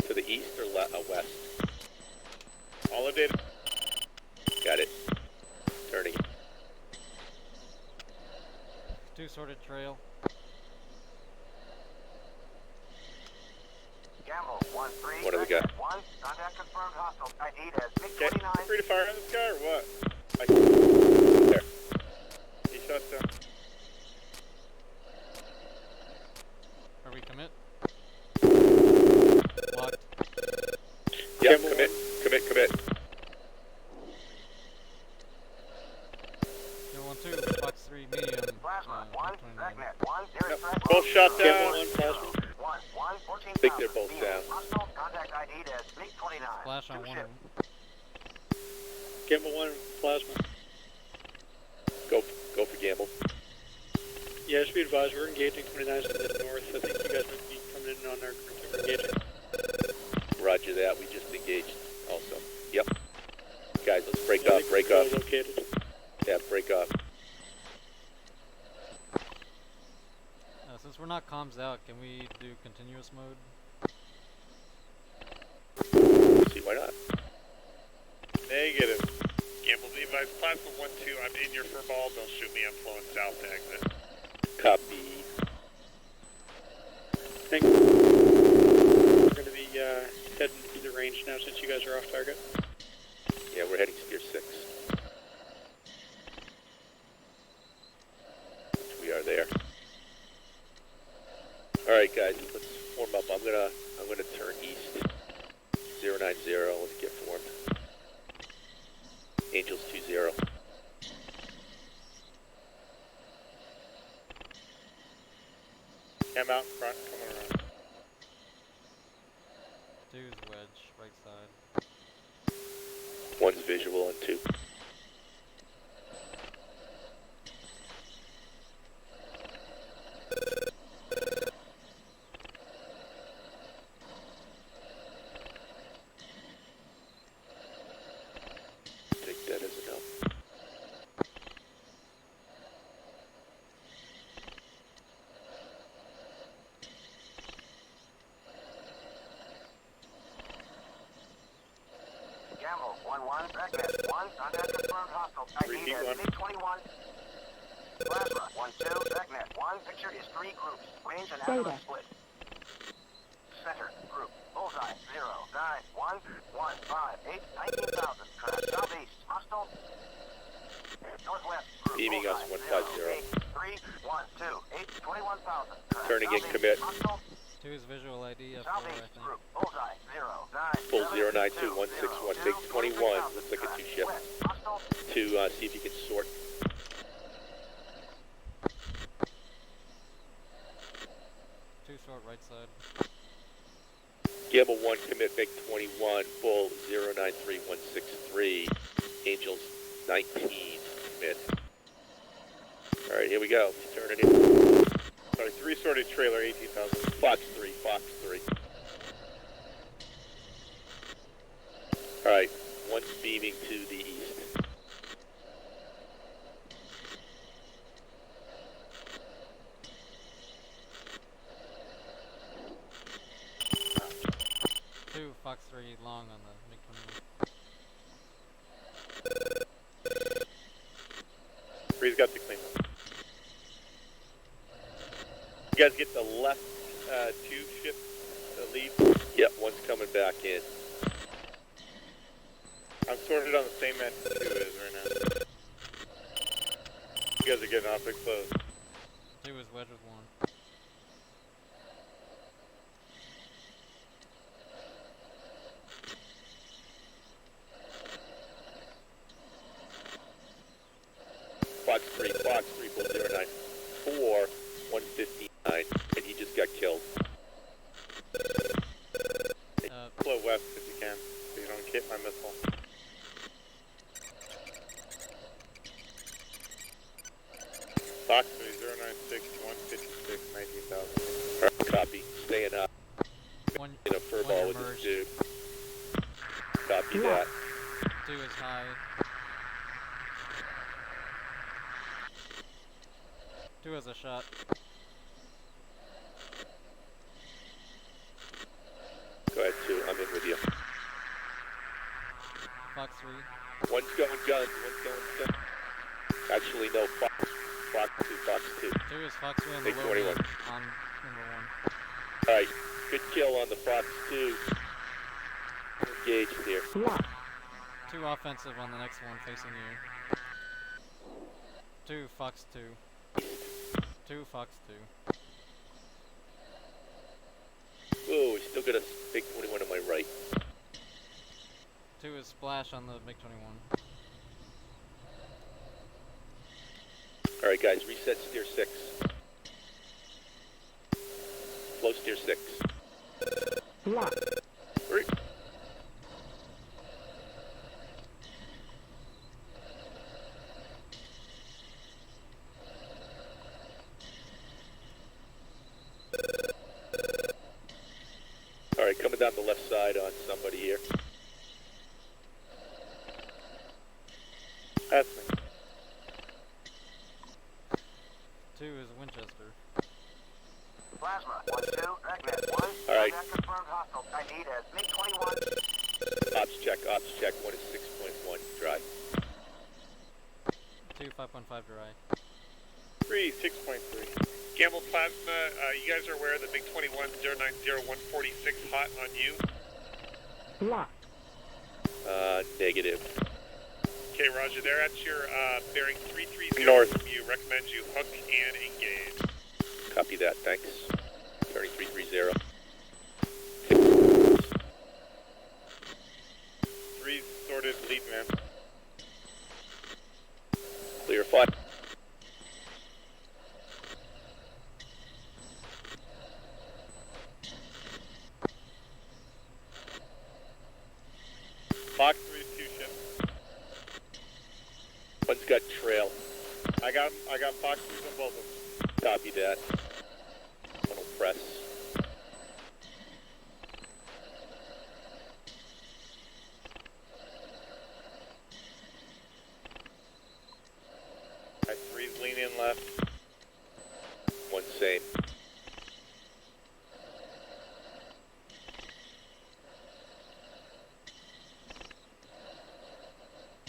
To the east or west? All the data. Got it. Turning. 2 sorted trail. Gamble, 1-3, What do we got? 1, contact confirmed hostile. ID as Okay, MiG-29. free to fire on this guy or what? There. He shot down. Are we commit? Locked. Yeah, commit. No 1-2. Box 3 medium. Plasma, 1, 29. Dragnet 1, nearest threat. Both shot down. Gamble 1, Plasma. 1, 14,000. I think they're both down. Hostile, contact ID as MiG-29. Flash on Two one ship. of them. Gamble 1, Plasma. Go for Gamble. Yeah, just be advised, we're engaging 29s to the north. I think you guys might be coming in on our engaging. Roger that. We just engaged also. Yep. Guys, let's break I up. think Break we're up. located. Yeah, break up. Since we're not comms out, can we do continuous mode? See, why not? Negative. Gamble, be advise, Plasma 1-2, I'm in your fur ball, don't shoot me, I'm flowing south to exit. Copy. Thanks. We're going to be heading to the range now since you guys are off target. Yeah, we're heading steer 6. We are there. Alright guys, let's form up. I'm gonna turn east. 090, let's get formed. Angels 20. I'm out in front, coming around. Two's wedge, right side. One's visual and 2. Take that as a no. Gamble, 1-1, Dragnet, 1, contact confirmed hostile. ID as MiG-21. Plasma, 1-2, Dragnet, 1, picture is 3 groups. Range and azimuth split. Center, group, bullseye, 0, 9, 1, 1, 5, 8, 19,000. Track, southeast, hostile. Northwest, group, Beaming us, bullseye, 150. 0, 8, 3, 1, 2, 8, 21,000. Track, Turning in, southeast, commit. hostile. Two's visual ID up there, I Southeast, think. group, bullseye, 0, 9, Full 7, 092, 2, 161, 0, big 2, 21, 23,000. looks like a Track, 2 ship. west, hostile. To see if you can sort. Two short right side. Gamble 1, commit, make 21, Bull 093163, Angels 19, commit. Alright, here we go. Turn it in. Sorry, 3 sorted trailer, 18,000. Fox 3, Fox 3. Alright, one's beaming to the east. Two Fox 3 long on the MiG-21. Three's got the clean up. You guys get the left 2 ship to leave? Yep, one's coming back in. I'm sorted on the same end 2 is right now. You guys are getting awfully close. Two is wedge with 1. Fox 3, Bull 094, 159, and he just got killed. Flow west if you can, so you don't hit my missile. Fox 3, 096, 156, 19,000. Alright, copy. Staying up. One, In a fur ball with this emerged. dude. Copy that. Two is high. Two has a shot. Go ahead, 2. I'm in with you. Fox 3. One's going guns, one's going guns. Actually, no, Fox 2, Fox 2. Two is Fox 3 on the Big low 21. end on number 1. Alright, good kill on the Fox 2. Engaged here. Two offensive on the next one facing you. Two Fox 2. Two Fox 2. Ooh, we still got a big 21 on my right. Two is splash on the MiG-21. Alright guys, reset steer 6. Flow steer 6. 3. Alright, coming down the left side on somebody here. That's me. Two is Winchester. Plasma, 1-2, Dragnet, 1. Alright. Contact confirmed hostile. ID as MiG-21. Ops check, 1 is 6.1, dry. 5.5 dry. 3, 6.3. Gamble Plasma, you guys are aware that Big 21 090-146 hot on you? Locked. Negative. Okay, Roger. They're at your bearing 330 North. from you. Recommend you hook and engage. Copy that, thanks. Turning 330. 3 sorted, lead man. Clear 5. Fox 3-2 ship. One's got trail. I got Fox 3s on both of them. Copy that. One will press. Alright, 3's lean in left. One same.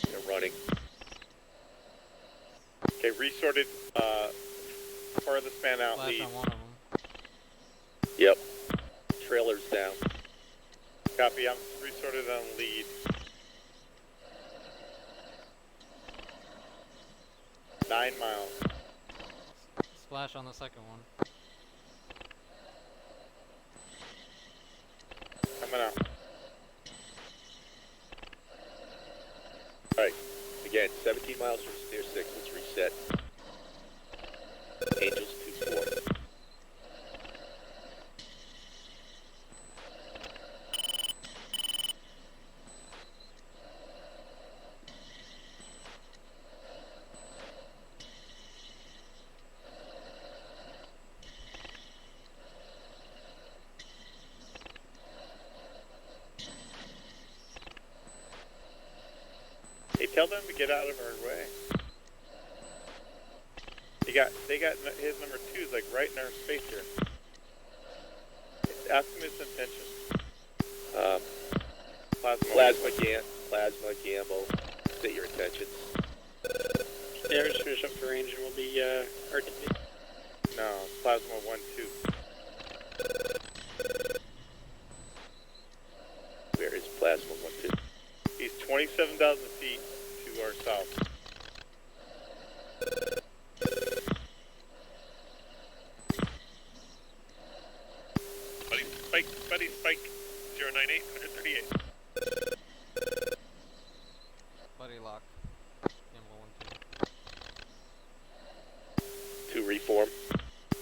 They're running. Okay, resorted, furthest span out Flash lead. on one of them. Yep. Trailer's down. Copy, I'm resorted on lead. 9 miles. Splash on the second one. Coming out. Alright, again, 17 miles from Steer 6, let's reset. Angels 2-4. Hey, tell them to get out of our way. They got his number 2 is like right in our space here. Ask him his intention. Plasma gamble. State your intentions. Yeah, we're just finish up for range and we'll be RTB. No, plasma 1-2. Where is plasma 1-2? He's 27,000 feet to our south. Buddy Spike 098, 138. Buddy lock. Gamble 1-2. 2 reform.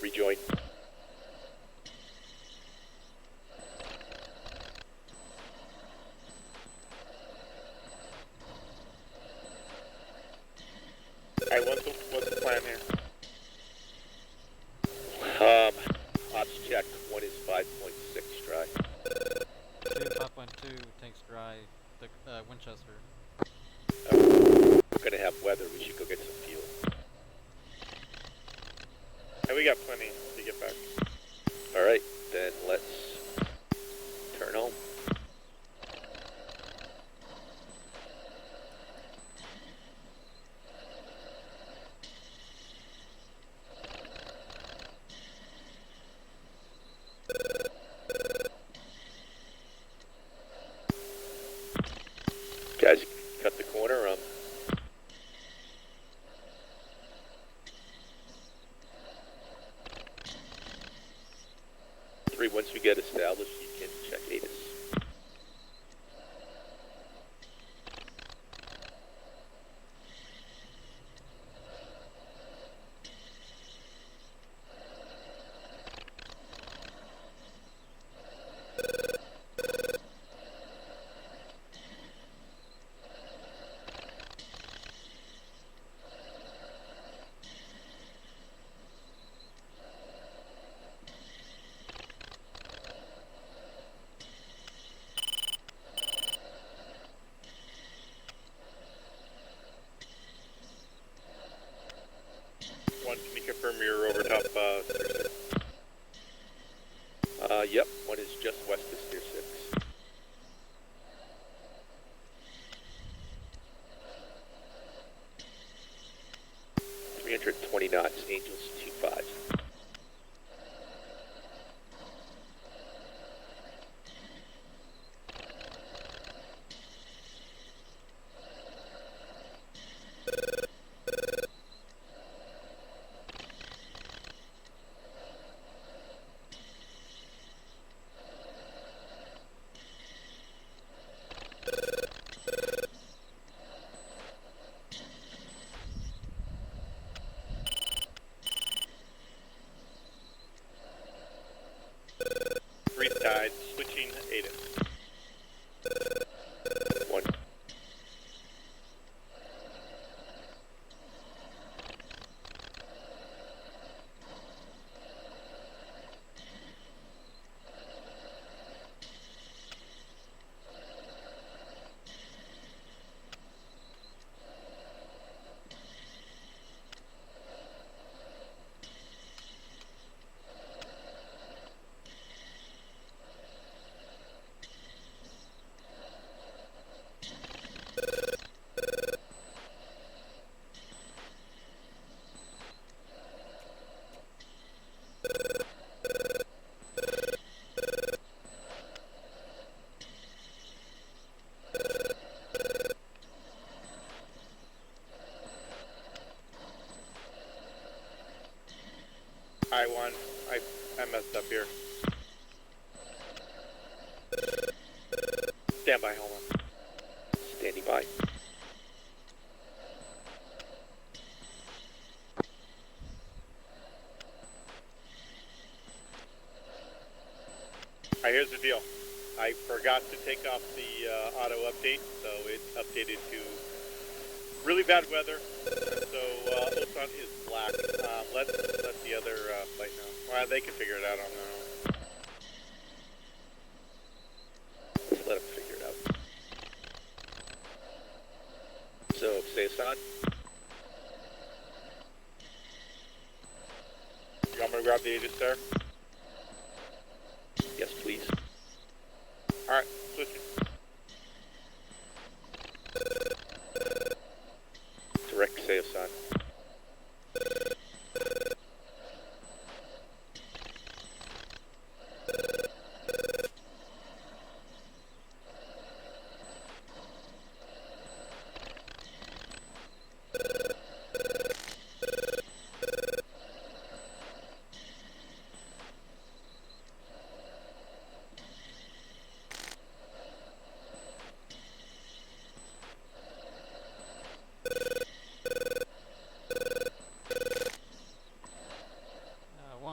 Rejoin. Alright, what's the plan here? Ops check. 1 is 5.6 dry. 2, 5.2 tanks dry. The Winchester. We're gonna have weather. We should go get some fuel. And we got plenty to get back. Alright, then let's turn home. Guys, cut the corner. Once we get established, you can check ATIS. One, can you confirm you're over top Steer 6? Yep, one is just west of Steer 6. knots, Angels 25. Brief tide, switching ATIS. 1. I messed up here. Stand by, hold on. Standing by. Alright, here's the deal. I forgot to take off the auto update, so it updated to really bad weather. So Osan is black. Let the other flight know. Well, they can figure it out on their own. Let's let them figure it out. So, say Osan. You want me to grab the Aegis there? Yes, please. Alright, switching. Direct say Osan.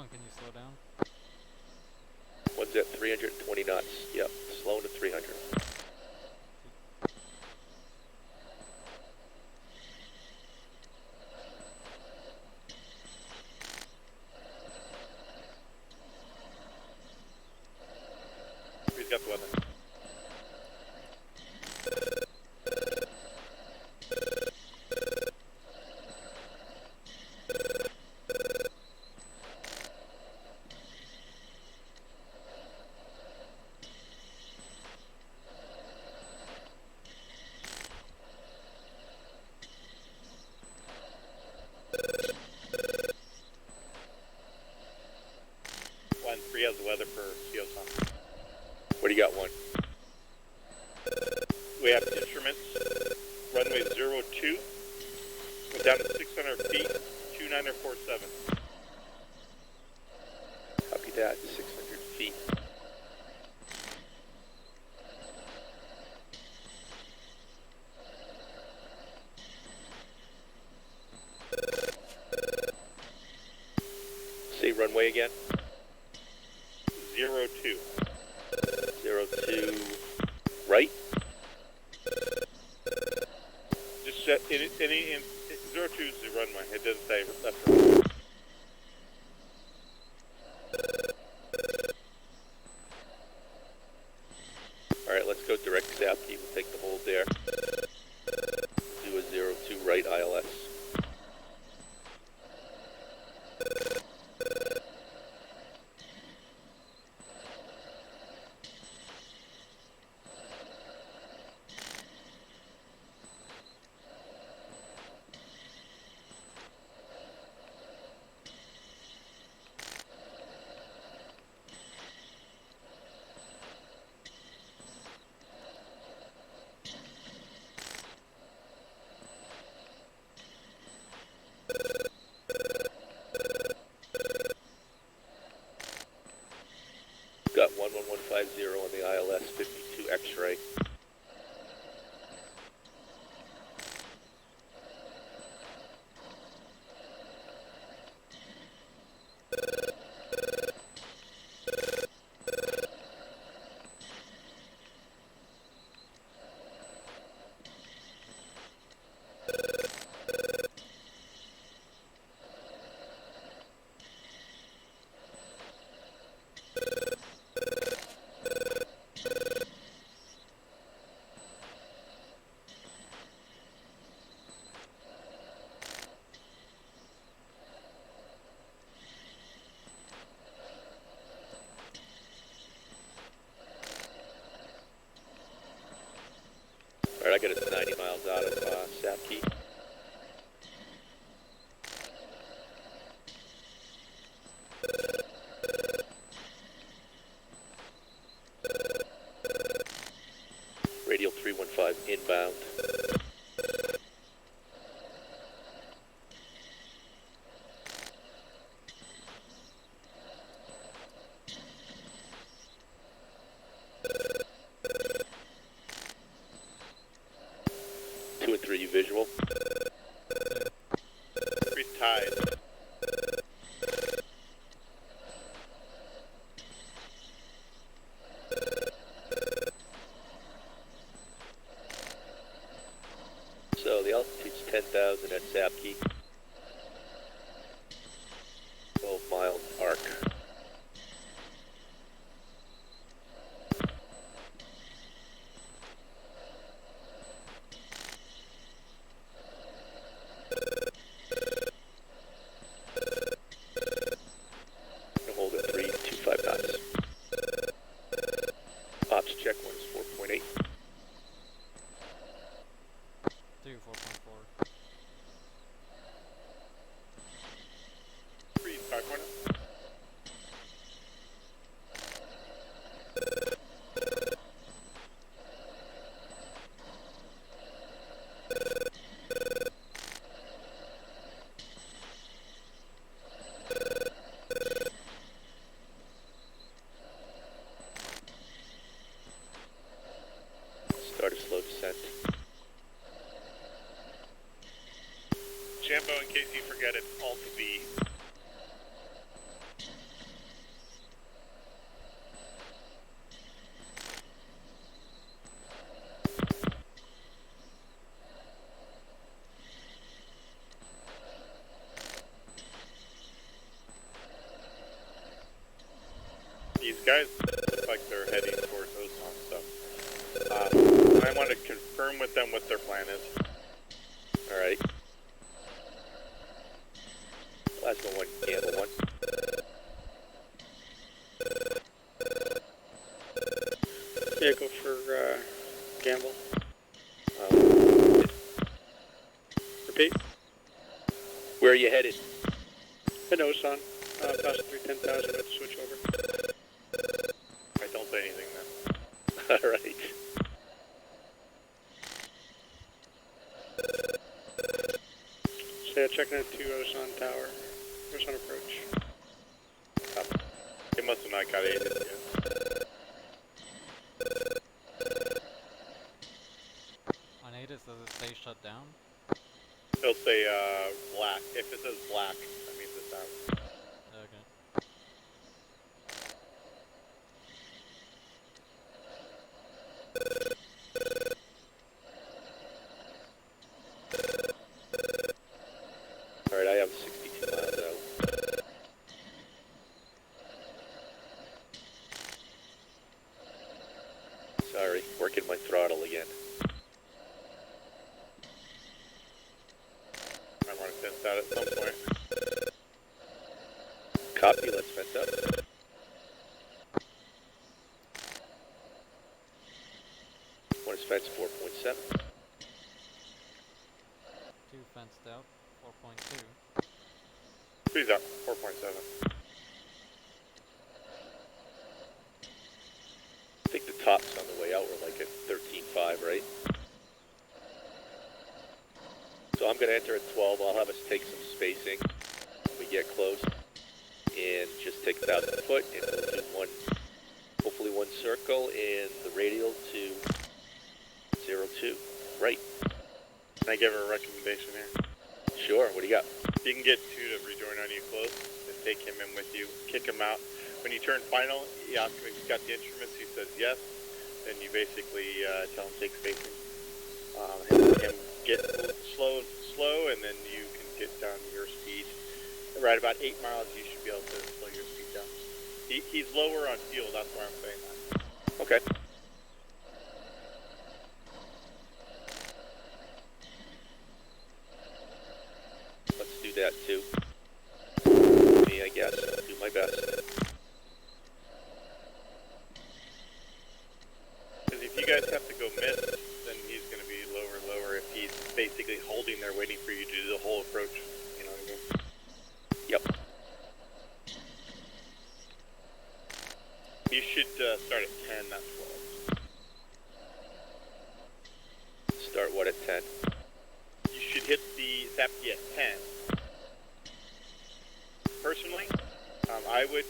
Can you slow down? One's at 320 knots. Yep, slowing to 300. He's got the weapon. Three has the weather for Siosan. What do you got, one? We have instruments. Runway 02. We're down to 600 feet. 2947. Copy that. 600 feet. Say runway again. 02. 02. Right? Just set any 02 is the runway. It doesn't say left or right. Alright, let's go direct south. We'll take the hold there. Do a 02 right ILS. 150 on the ILS 52 X-ray. Alright, I got it 90 miles out of Sapkey. Radial 315 inbound. You visual. Increased tide. So the altitude's 10,000 at Sapkey. 12-mile arc. Hold at 325 knots. Ops check 1 is 4.8. 4.4. 3 5.0. Start a slow descent. Jambo, in case you forget, it's Alt V. These guys look like they're heading towards Osan, so I want to confirm with them what their plan is. Alright. Plasma 1, Gamble 1. Yeah, go for gamble. Repeat. Where are you headed? Hit Osan. Pass through 10,000 with the switch over. I don't say anything then. Alright. So yeah, checking it to Osan Tower. Osan approach. They must have not got aided yet. On ATIS, does it say shut down? They'll say black. If it says black, that means it's out. Okay. Alright, I have 62 miles out. Sorry, working my throttle again. I want to fence out at some point. Copy, let's fence up. One is fence 4.7. 2 fenced out. 4.2. Three's up, 4.7. I think the tops on the way out were like at 13.5, right? So I'm going to enter at 12. I'll have us take some spacing when we get close. And just take 1,000 foot, and we'll do one. Hopefully carefully one circle in the radial to 02. Right. Can I give her a recommendation here? Sure, what do you got? You can get 2 to rejoin on you close and take him in with you, kick him out. When you turn final, you ask him if he's got the instruments, he says yes. Then you basically tell him take spacing. Him get slow, and then you can get down your speed. Right about 8 miles, you should be able to slow your speed down. He's lower on fuel, that's why I'm saying that. Okay. Let's do that too. Me, I guess. I'll do my best. Because if you guys have to go miss, then he's going to be lower and lower if he's basically holding there waiting for you to do the whole approach. You know what I mean? Yep. You should start at 10, not 12. Start what at 10? You should hit the Zapki at 10. Personally, I would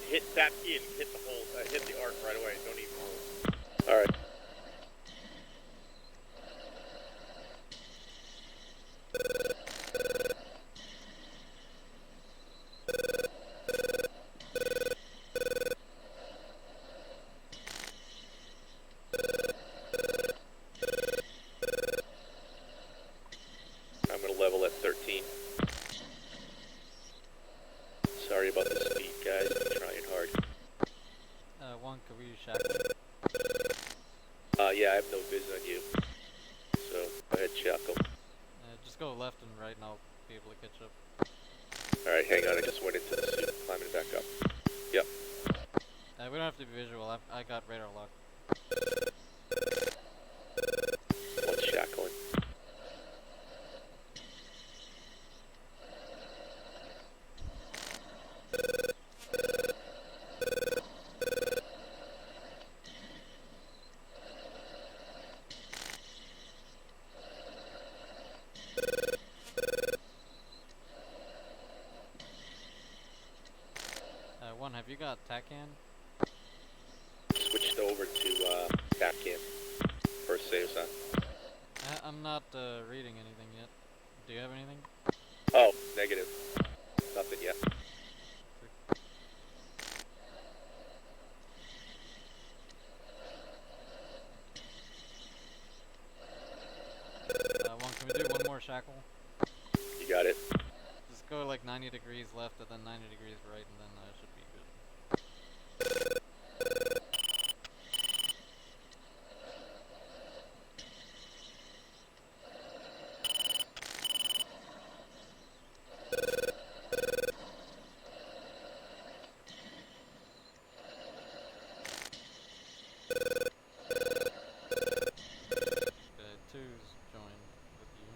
hit Zapki and hit the whole, hit the arc right away. Don't even hold. All right. I'm going to level at 13. Sorry about the speed, guys. I'm trying hard. One, could we shackle? Yeah, I have no viz on you. So, go ahead, shackle. Just go left and right and I'll be able to catch up. Alright, hang on. I just went into the suit. Climbing back up. Yep. We don't have to be visual. I got radar lock. One shackling. One, have you got TACAN? Switched over to TACAN. First saves on. I'm not reading anything yet. Do you have anything? Oh, negative. Nothing yet. One, can we do one more shackle? You got it. Just go like 90 degrees left and then 90 degrees right and then should be good. Okay, two's joined with you.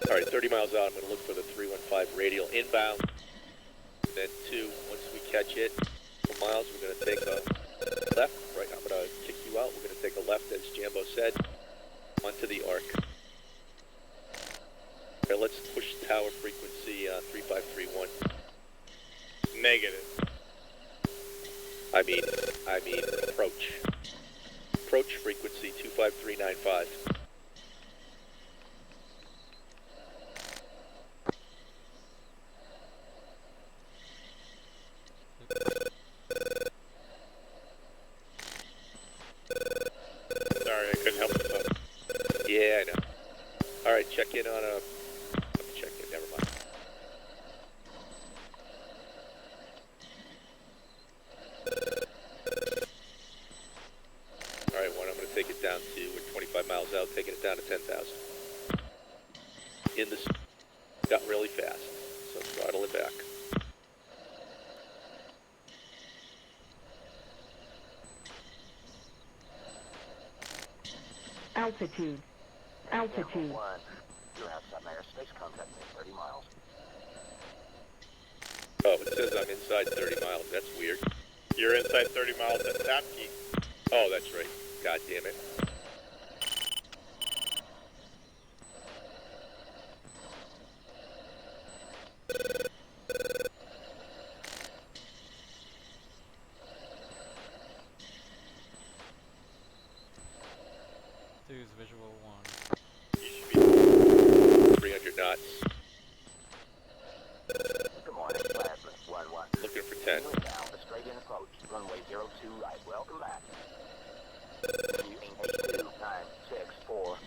Alright, 30 miles out. I'm going to look for the 315 radial inbound. Then 2, once we catch it, 4 miles, we're going to take a left. Right, I'm going to kick you out. We're going to take a left, as Jambo said, onto the arc. Okay, let's push tower frequency 3531. Negative. I mean, approach. Approach frequency 25395. Sorry, I couldn't help myself. Yeah, I know. Alright, check in on a... check in, never mind. Alright, one, I'm going to take it down to, we're 25 miles out, taking it down to 10,000. In this, got really fast, so throttle it back. Altitude. Altitude. 1. You're outside my airspace. Contact me at 30 miles. Oh, it says I'm inside 30 miles, that's weird. You're inside 30 miles at Zapki. Oh, that's right. God damn it. knots. Good morning, Plasma 11. Looking for 10. Wind down, the straight in approach. Runway 02 right. Welcome back. Using H2, 964.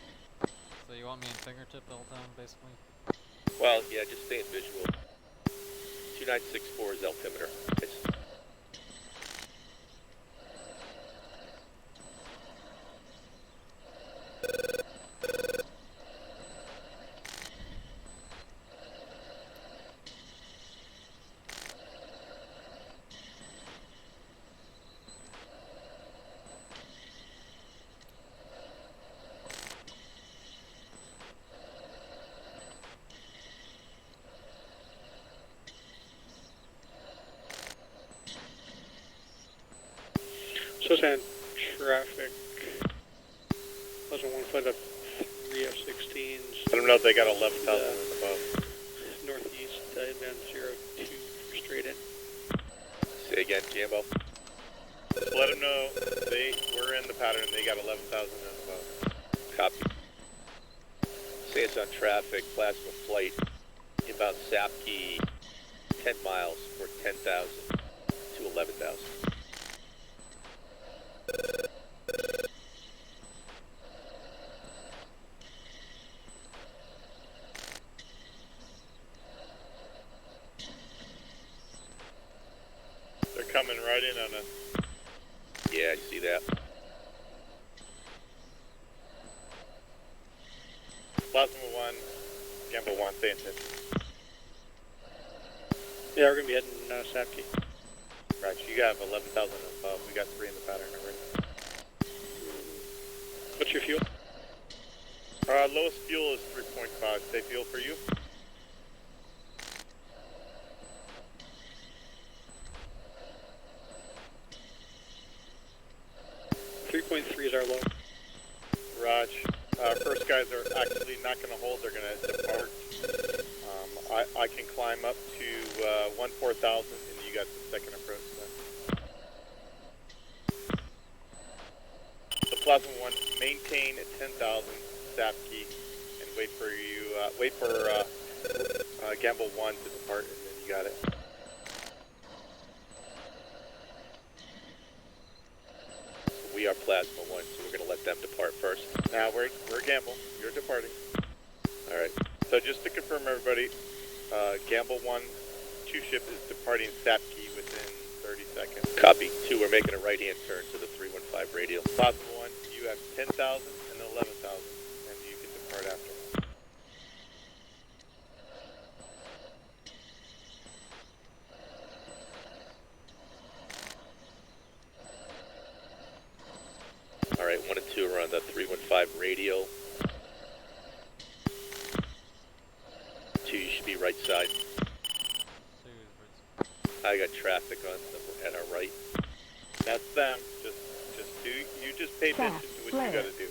So you want me in fingertip the whole time, basically? Well, yeah, just stay in visual. 2964 is altimeter. It's So saying traffic. Plaza 1 flight up 3 F-16s. I don't know if they got 11,000 and above. Northeast, inbound 02 for straight in. Say again, Jambo. Just let them know they were in the pattern. They got 11,000 and above. Copy. Say it's on traffic. Plasma flight. Inbound Sapke. 10 miles for 10,000 to 11,000. They're coming right in on us. Yeah, I see that. Plasma 1, Gamble 1, stay in touch. Yeah, we're going to be heading Sapke. Right, you have 11,000 and above. We got 3 in the pattern already. What's your fuel? Lowest fuel is 3.5. Safe fuel for you? 3.3 is our low. Raj. First guys are actually not going to hold. They're going to depart. I can climb up to 14,000 and you got the second approach then. So Plasma 1, maintain at 10,000 Sapke and wait for you, Gamble 1 to depart and then you got it. We are Plasma 1, so we're going to let them depart first. Now we're Gamble. You're departing. All right. So just to confirm, everybody, Gamble 1, 2 ship is departing Sapke within 30 seconds. Copy. 2, we're making a right-hand turn to the 315 radial. Plasma 1, you have 10,000 and 11,000, and you can depart after. All right, 1 and 2 are on the 315 radial. 2, you should be right side. I got traffic on at our right. That's them. Just pay attention to what you gotta do.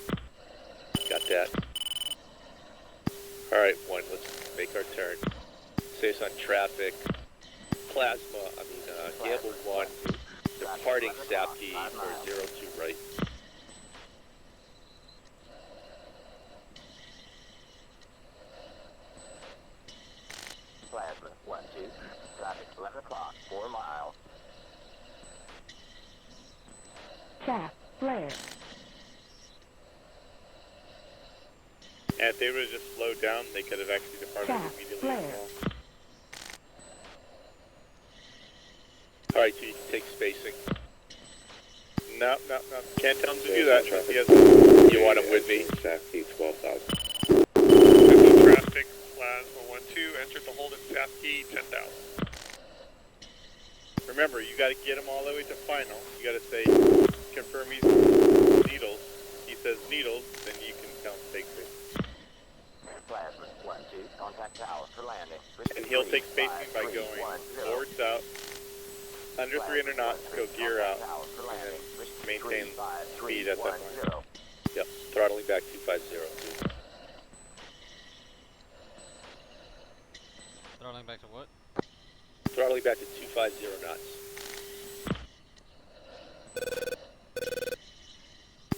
Got that. All right, 1. Let's make our turn. Say it's on traffic. Plasma. Gamble 1. Departing Sapke for 02 right. Plasma 1, 2. Traffic 11 o'clock, 4 miles. Shaft flare. And if they would have just slowed down, they could have actually departed immediately as well. All right, so you can take spacing. No. Can't tell him to do that. You want him with me? Sapke 12,000. Traffic, Plasma 1-2, entered the hold at Sapke 10,000. Remember, you got to get him all the way to final. You got to say, confirm he's needles. He says needles, then you can count take spacing. Plasma 1, 2. Contact tower for landing. And he'll take spacing by going forward, south, under 300 knots, go gear out, and then maintain speed at that point. Yep, throttling back 250. Throttling back to what? Throttling back to 250 knots.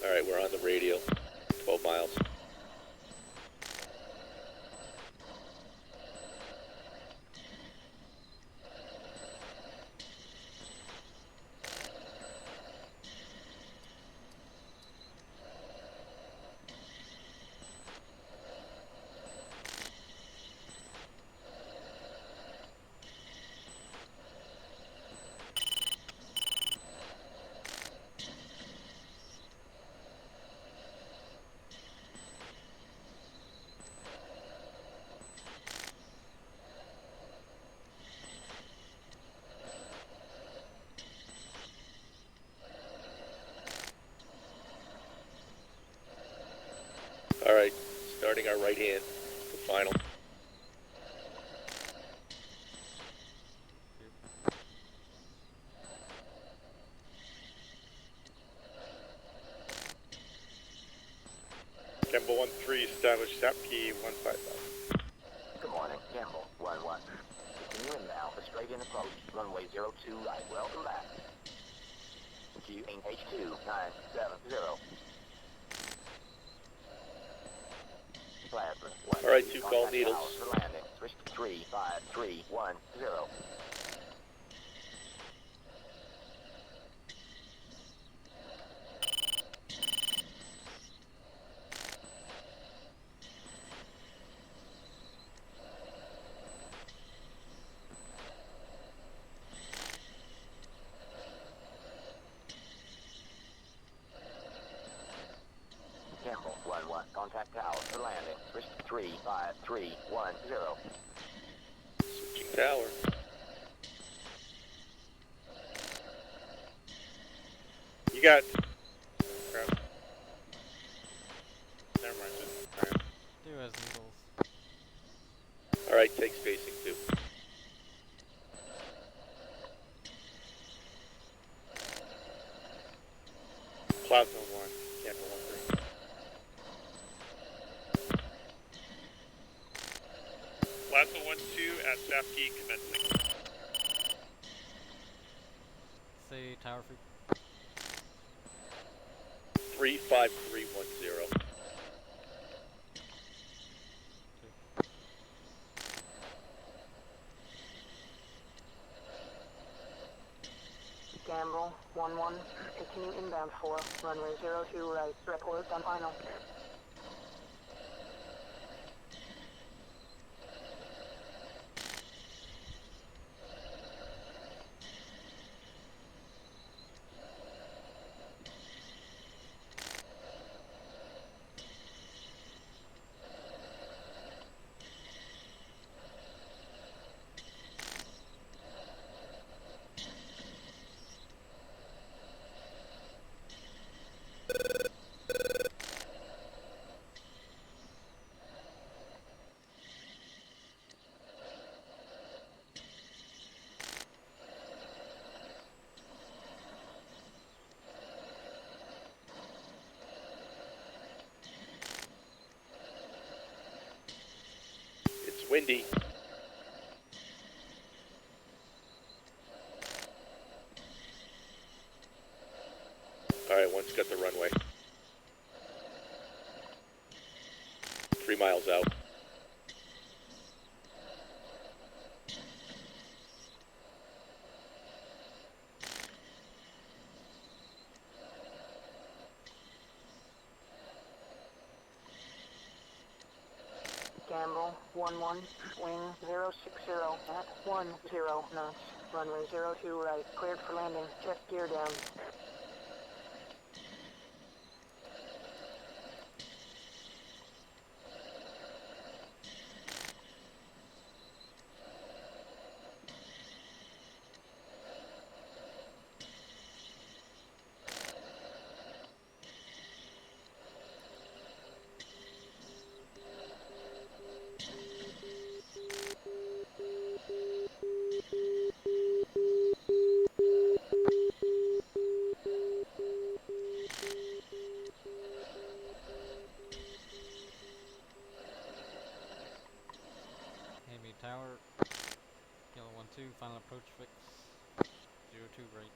Alright, we're on the radial. 12 miles. right hand for final. Campbell 1-3, establish SAP-P 155. Good morning, Campbell 1-1. Continuing now for straight in approach, runway 02 right. Welcome back. QH2970. Plasma. All right, 2 call needles. For landing. Switch to 35310. Campbell 1-1. Contact tower for landing. Switch to 35310. Switching tower. You got... Crap. Never mind. Alright. Do as needles. Alright, take spacing 2. Plasma 1, Campbell 1-3. Plasma 1-2 at SAP-P commencing. Say tower freak. 35310. Gamble 1-1. Continue inbound 4. Runway 02 right. Report on final. It's windy. Alright, one's got the runway. 3 miles out. Gamble 1-1. Wing 060 at 10 knots. Runway 02 right. Cleared for landing. Check gear down. Heavy tower. Yellow 1-2. Final approach fix. 02 right.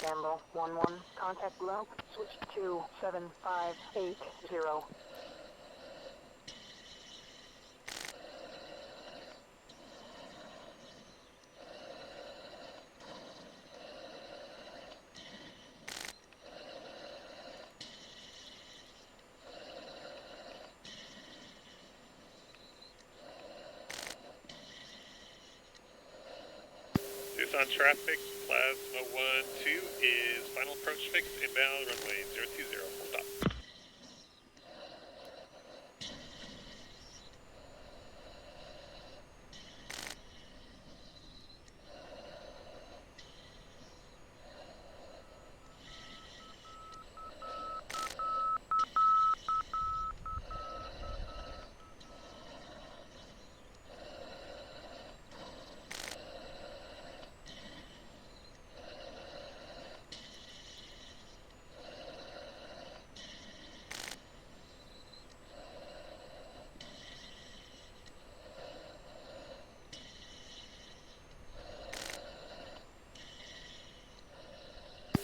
Gamble 1-1. Contact below. Switch to 7580. on traffic, Plasma 1-2 is final approach fix, inbound runway 020, full stop.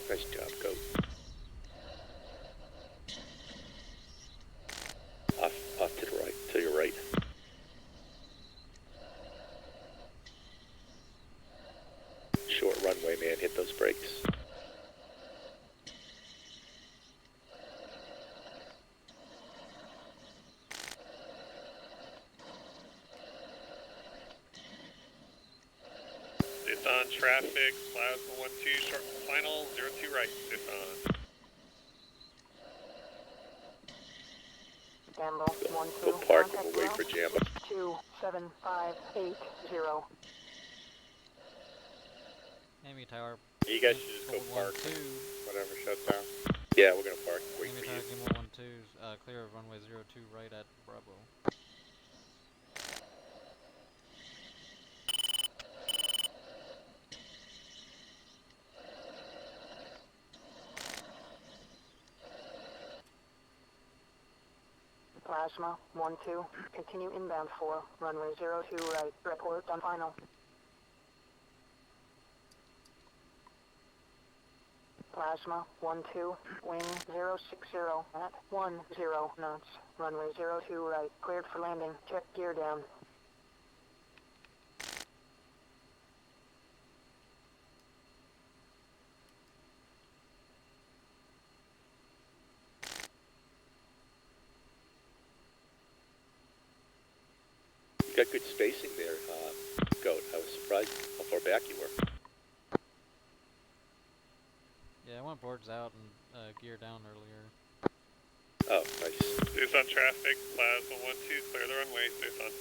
Nice job, Goat. Off to the right, to your right. Short runway, man, hit those brakes. It's on traffic, Plasma 1-2, short final 02 right, it's on. Gamble, 1-2. Go park Contact and wait route for Jambo. 27580. Amy Tower. You guys should just go park. 1-2. Whatever shuts down. Yeah, we're gonna park. Wait Amy for Tower, you. Gimbal 1-2, clear of runway 02 right at Bravo. Plasma 1-2. Continue inbound for runway 02 right. Report on final. Plasma 1-2. Wing 060 at 10 knots. Runway 02 right. Cleared for landing. Check gear down. You got good spacing there, Goat. I was surprised how far back you were. Yeah, I went boards out and gear down earlier. Oh, nice. It's on traffic, Plasma 1-2, clear the runway, it's on.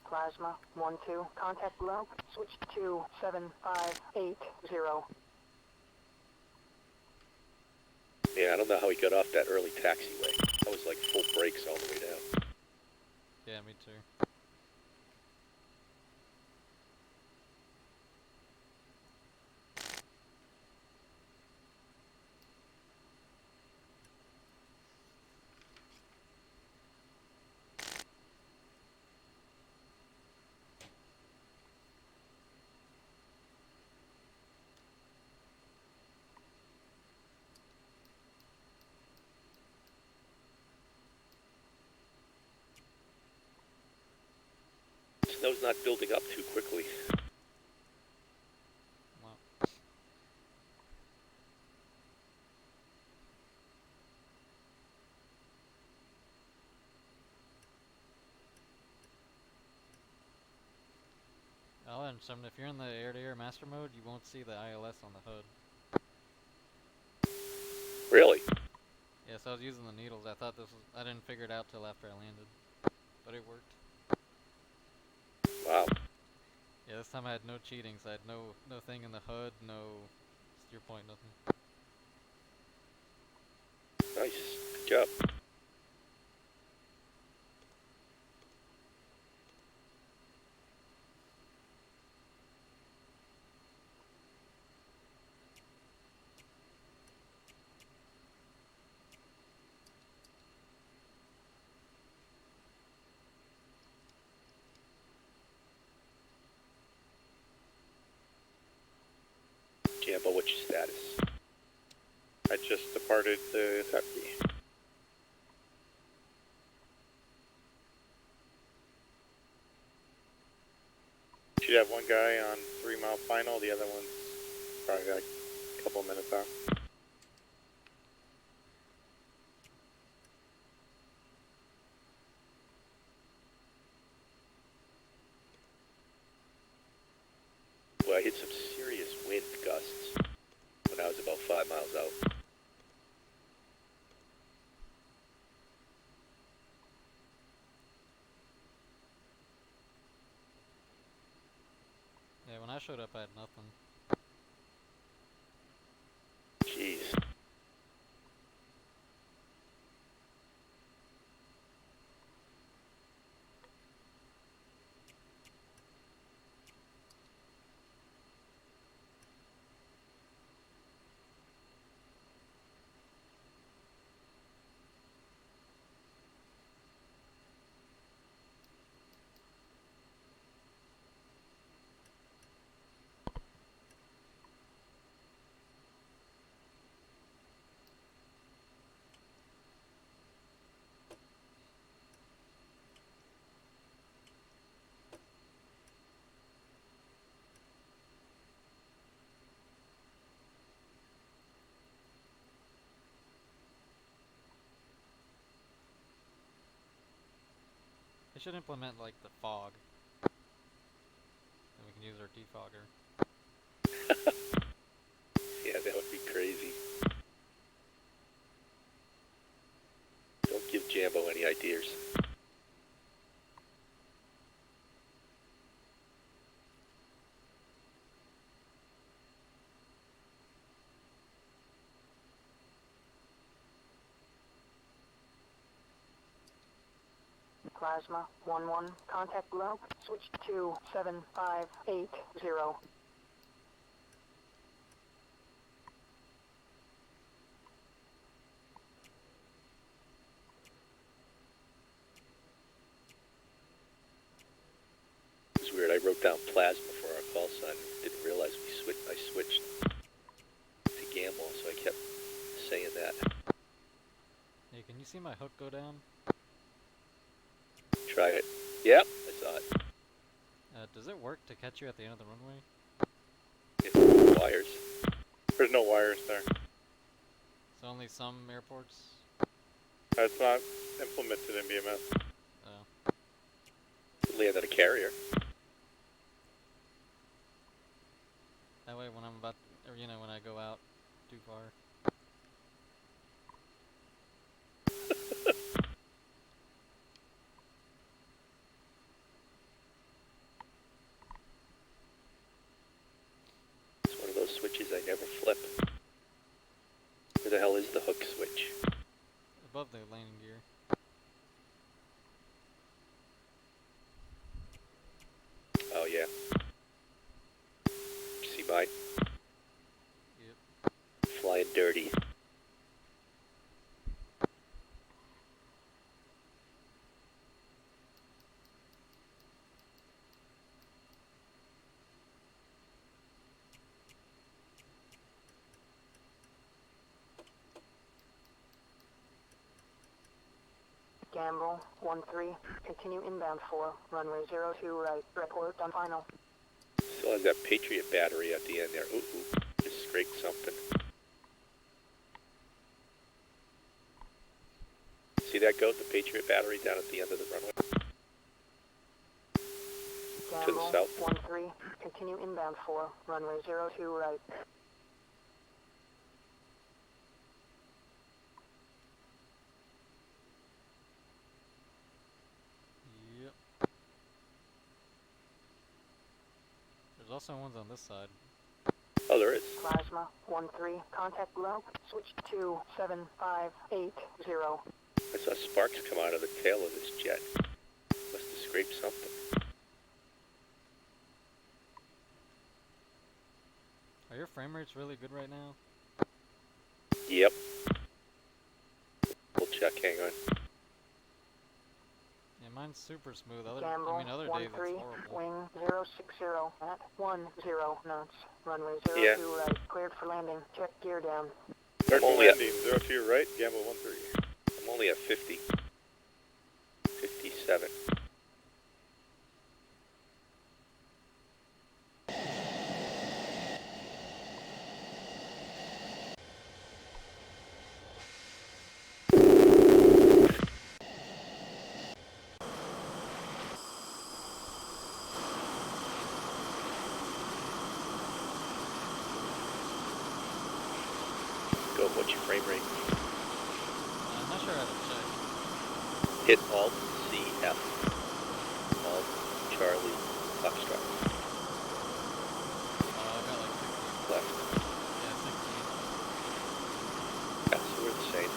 Plasma 1-2. Contact below. Switch to 7580. Yeah, I don't know how he got off that early taxiway. I was like full brakes all the way down. Yeah, me too. Snow's not building up too quickly. Well, oh, and if you're in the air-to-air master mode, you won't see the ILS on the hood. Really? Yeah, so I was using the needles. I thought this was, I didn't figure it out till after I landed, but it worked. Wow. Yeah, this time I had no cheating, so I had no thing in the hood, no steer point, nothing. Nice. Good job. Jambo, what's your status? I just departed the taxi. Should have one guy on 3 mile final, the other one's probably got a couple minutes out. Well, I hit some serious wind gusts when I was about 5 miles out. Yeah, when I showed up, I had nothing. Jeez. They should implement like the fog. And we can use our defogger. Yeah, that would be crazy. Don't give Jambo any ideas. Plasma 1-1, contact below. Switch to 7580. It's weird, I wrote down plasma for our call sign. Didn't realize I switched to Gamble, so I kept saying that. Hey, can you see my hook go down? Try it. Yep, I saw it. Does it work to catch you at the end of the runway? It's wires. There's no wires there. So only some airports? That's not implemented in BMS. Oh. Land on a carrier. That way when I'm about, or you know, when I go out too far. It's one of those switches I never flip. Where the hell is the hook switch? Above the landing gear. Oh yeah. You see mine? Yep. Flying dirty. Gamble 1-3, continue inbound 4, runway 02 right, report on final. Still has that Patriot battery at the end there. Ooh, just scraped something. See that goat, the Patriot battery down at the end of the runway? To the Gamble south. 1-3, continue inbound 4, runway 02 right. Yep. There's also ones on this side. Oh, there is. Plasma 1-3, contact below, switch to 7580. I saw sparks come out of the tail of this jet. Must have scraped something. Are your frame rates really good right now? Yep. We'll check, hang on. Yeah, mine's super smooth. Other, Gamble I mean, other days it's 1-3, horrible. wing 060 at 10 knots, runway 02 Yeah. right, cleared for landing, check gear down. Cleared for only at- landing, 02 right, Gamble 1-3. I'm only at 50. 57. So what's your frame rate? I'm not sure how to check. Hit Alt CF. Alt Charlie Foxtrot. I've got like 60. Left. Yeah, 60. Yeah, so we're the same.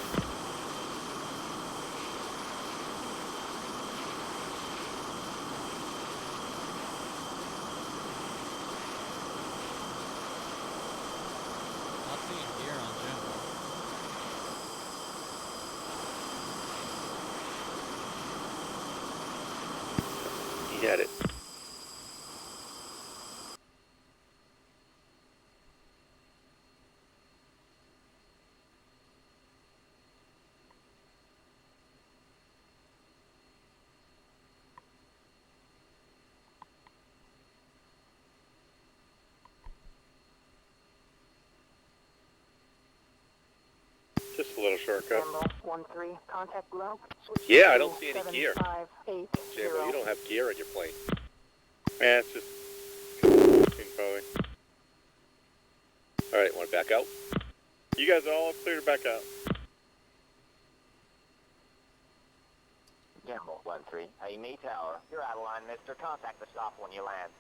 Not seeing gear on Jimbo. He had it. Just a little shortcut. Jambo 1-3, contact below. Switch Yeah, I to don't see any gear. 758 Jambo, you don't have gear on your plane. Yeah, it's just probably. All right, want to back out? You guys are all clear to back out. Jambo 1-3, Amy Tower. You're out of line, mister. Contact the stop when you land.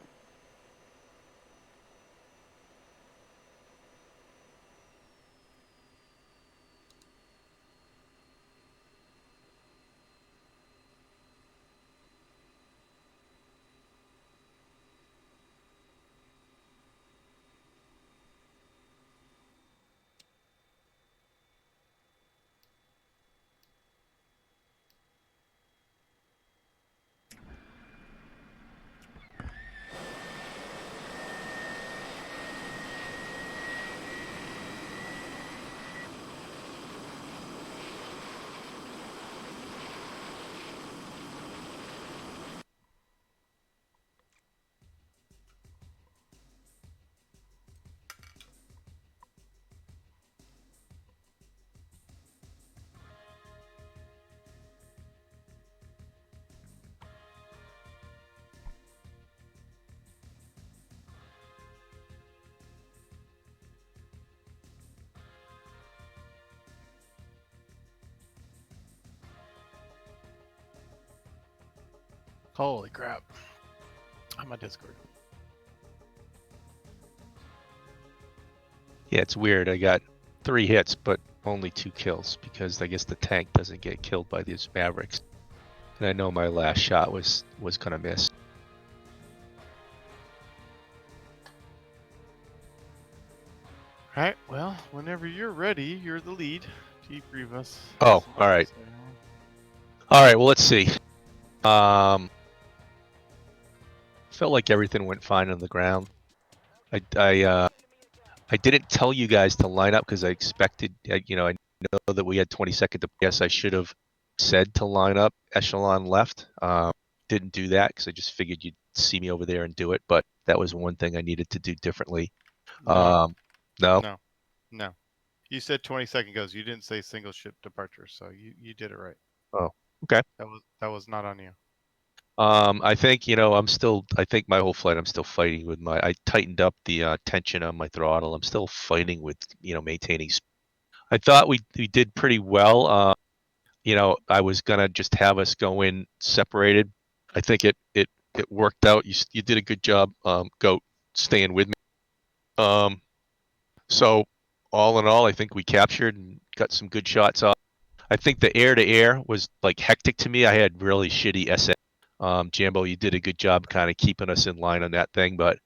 Holy crap. I'm on Discord. Yeah, it's weird. I got 3 hits, but only 2 kills because I guess the tank doesn't get killed by these Mavericks. And I know my last shot was gonna miss. Alright, well, whenever you're ready, you're the lead. Debrief us. Oh, all right. All right. Well, let's see. Felt like everything went fine on the ground. I didn't tell you guys to line up because I expected, I know that we had 20-second to pass. I should have said to line up echelon left. Didn't do that because I just figured you'd see me over there and do it. But that was one thing I needed to do differently. No. No. No. You said 20-second goes. You didn't say single ship departure, so you did it right. Oh, okay. That was not on you. I think, I think my whole flight, I'm still fighting with I tightened up the tension on my throttle. I'm still fighting with, maintaining. I thought we did pretty well. I was going to just have us go in separated. I think it worked out. You did a good job, Goat, staying with me. So all in all, I think we captured and got some good shots off. I think the air-to-air was like hectic to me. I had really shitty SM. Jambo, you did a good job kind of keeping us in line on that thing, but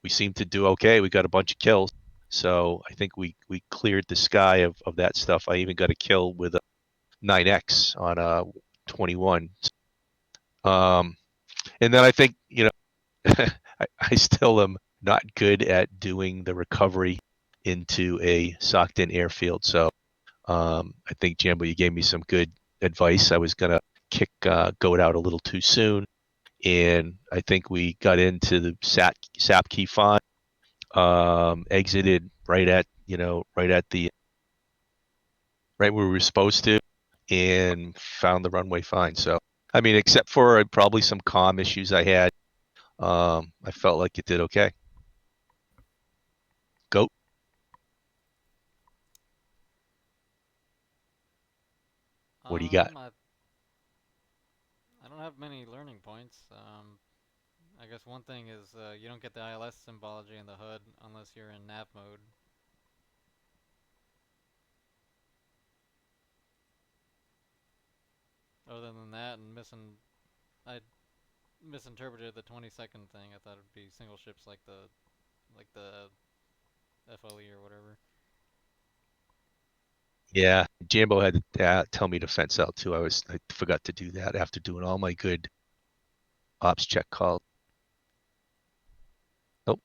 we seemed to do okay. We got a bunch of kills. So I think we cleared the sky of that stuff. I even got a kill with a 9X on a 21. And then I think, I still am not good at doing the recovery into a socked-in airfield. So I think, Jambo, you gave me some good advice. I was going to kick Goat out a little too soon. And I think we got into the sap key fine, exited right at right where we were supposed to, and found the runway fine. So, I mean, except for probably some comm issues I had, I felt like it did okay. Goat. What do you got? I don't have many learning points. I guess one thing is you don't get the ILS symbology in the HUD unless you're in nav mode. Other than that, and I misinterpreted the 20-second thing. I thought it'd be single ships like the FLE or whatever. Yeah, Jambo had to tell me to fence out too. I forgot to do that after doing all my good ops check calls. Nope.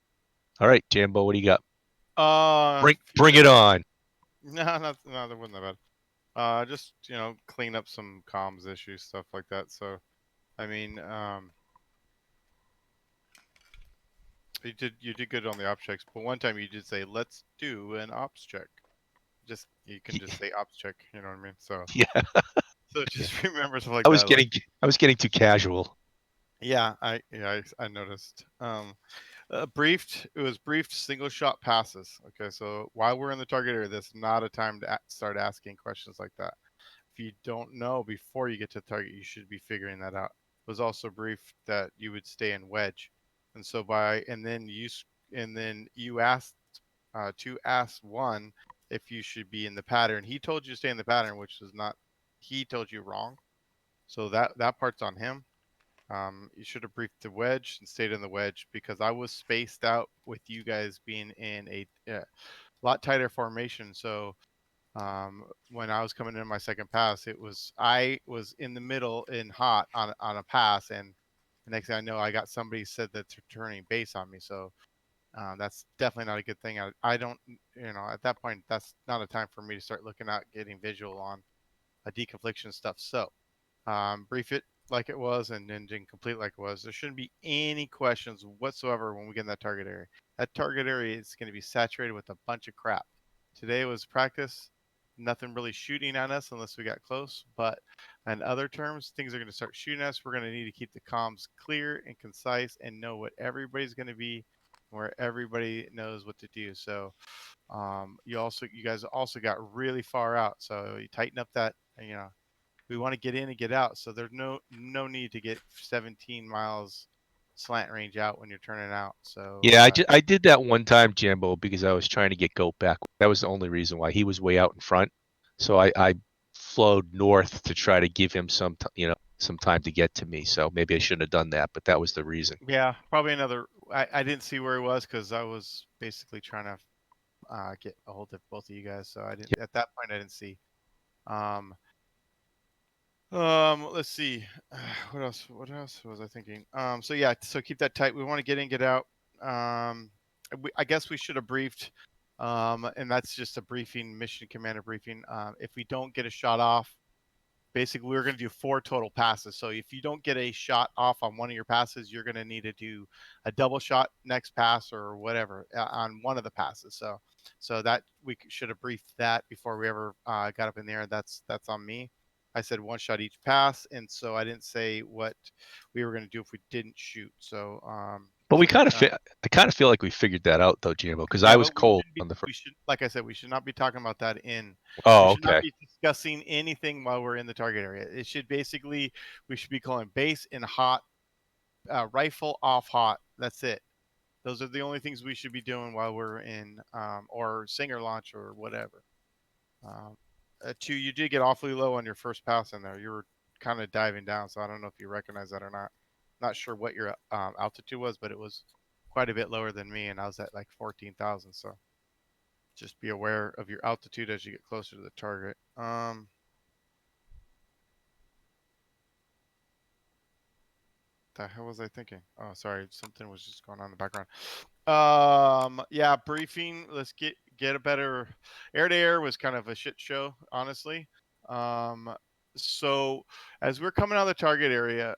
All right, Jambo, what do you got? Bring it on. No, no, that wasn't that bad. Just clean up some comms issues, stuff like that. So, I mean, you did good on the ops checks, but one time you did say, "Let's do an ops check." You can just say ops check. You know what I mean? So Yeah, so just remember stuff like I was that. Like, getting too casual. yeah, I noticed. Briefed. It was briefed single shot passes. Okay, so while we're in the target area, that's not a time to start asking questions like that. If you don't know before you get to the target, you should be figuring that out. It was also briefed that you would stay in wedge, and so and then you asked to ask one if you should be in the pattern. He told you to stay in the pattern, which is not. He told you wrong. So that part's on him. You should have briefed the wedge and stayed in the wedge because I was spaced out with you guys being in a lot tighter formation. So when I was coming in my second pass, I was in the middle in hot on a pass, and the next thing I know, I got somebody said that they're turning base on me. So that's definitely not a good thing. I don't, at that point, that's not a time for me to start looking at getting visual on a deconfliction stuff. So brief it like it was and then complete like it was. There shouldn't be any questions whatsoever when we get in that target area. That target area is going to be saturated with a bunch of crap. Today was practice. Nothing really shooting at us unless we got close. But in other terms, things are going to start shooting at us. We're going to need to keep the comms clear and concise and know what everybody's going to be, where everybody knows what to do. So you guys also got really far out. So you tighten up that, we want to get in and get out. So there's no need to get 17 miles slant range out when you're turning out. So Yeah, I did that one time, Jambo, because I was trying to get Goat back. That was the only reason why. He was way out in front, so I flowed north to try to give him some time to get to me. So maybe I shouldn't have done that, but that was the reason. yeah, probably another. I didn't see where he was because I was basically trying to get a hold of both of you guys. So I didn't at that point. I didn't see. Um, let's see. What else? What else was I thinking? So yeah, so keep that tight. We want to get in, get out. I guess we should have briefed. And that's just a briefing, mission commander briefing. If we don't get a shot off, basically we're going to do 4 total passes. So if you don't get a shot off on one of your passes, you're going to need to do a double shot next pass or whatever on one of the passes. So that we should have briefed that before we ever got up in there. That's on me. I said 1 shot each pass, and so I didn't say what we were going to do if we didn't shoot. So But I kind of feel like we figured that out though, Jambo, because I yeah, was but cold on the first. we should, like I said, we should not be talking about that we Oh, should not okay. be discussing anything while we're in the target area. It should basically, we should be calling base in hot, rifle off hot. That's it. Those are the only things we should be doing while we're in, or singer launch or whatever. 2, you did get awfully low on your first pass in there. You were kind of diving down, so I don't know if you recognize that or not. Not sure what your altitude was, but it was quite a bit lower than me, and I was at like 14,000. So just be aware of your altitude as you get closer to the target. The hell was I thinking? Oh, sorry, something was just going on in the background. Yeah, briefing. Let's get a better air to air was kind of a shit show, honestly. Um, so as we're coming out of the target area,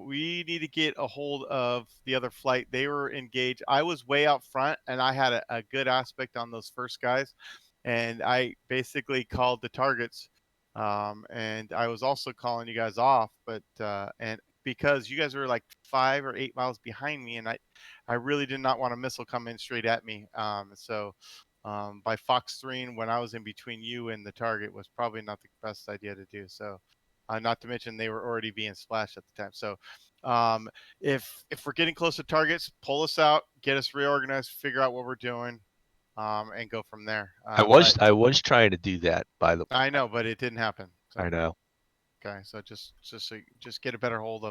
we need to get a hold of the other flight. They were engaged. I was way out front, and I had a good aspect on those first guys, and I basically called the targets. And I was also calling you guys off, but and because you guys were like 5 or 8 miles behind me, and I really did not want a missile come in straight at me. So by Fox 3 when I was in between you and the target was probably not the best idea to do. So, not to mention they were already being splashed at the time. So, if we're getting close to targets, pull us out, get us reorganized, figure out what we're doing, and go from there. I was trying to do that, by the way. I know, but it didn't happen. So. I know. Okay, so just get a better hold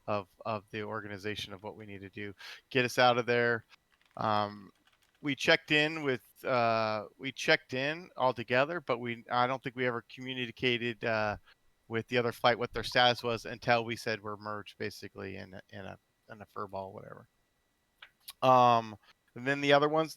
of the organization of what we need to do. Get us out of there. We checked in all together, but I don't think we ever communicated with the other flight what their status was until we said we're merged basically in a fur ball, whatever. And then the other ones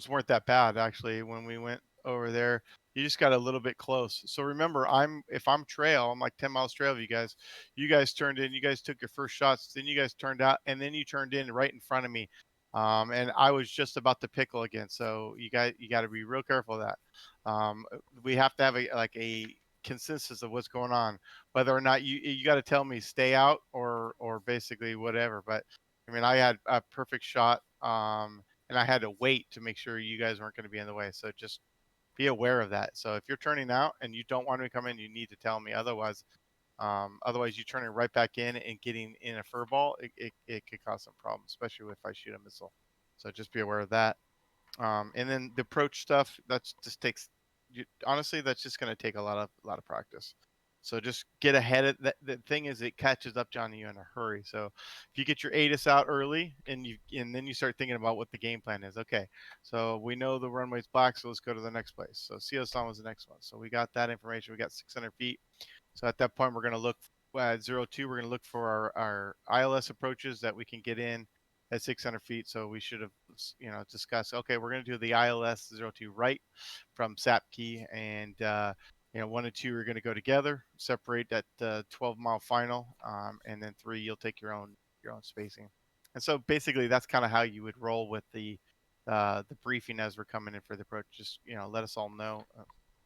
weren't that bad actually. When we went over there, you just got a little bit close. So remember, if I'm trail, I'm like 10 miles trail of you guys. You guys turned in, you guys took your first shots, then you guys turned out, and then you turned in right in front of me. And I was just about to pickle again. So you got to be real careful of that. We have to have a consensus of what's going on, whether or not you got to tell me stay out or basically whatever. But I mean, I had a perfect shot, and I had to wait to make sure you guys weren't going to be in the way. So just be aware of that. So if you're turning out and you don't want me to come in, you need to tell me. Otherwise you turning right back in and getting in a fur ball, it could cause some problems, especially if I shoot a missile. So just be aware of that. And then the approach stuff, honestly, that's just going to take a lot of practice. So just get ahead of that. The thing is, it catches up on you in a hurry. So if you get your ATIS out early and then you start thinking about what the game plan is. Okay, so we know the runway's black, so let's go to the next place. So Seosan was the next one. So we got that information. We got 600 feet. So at that point, we're going to look at 02. We're going to look for our ILS approaches that we can get in at 600 feet. So we should have, discussed, okay, we're going to do the ILS 02 right from Sapkey, and 1 and 2 are going to go together, separate that 12-mile final, and then 3 you'll take your own spacing. And so basically that's kind of how you would roll with the briefing as we're coming in for the approach. Just let us all know.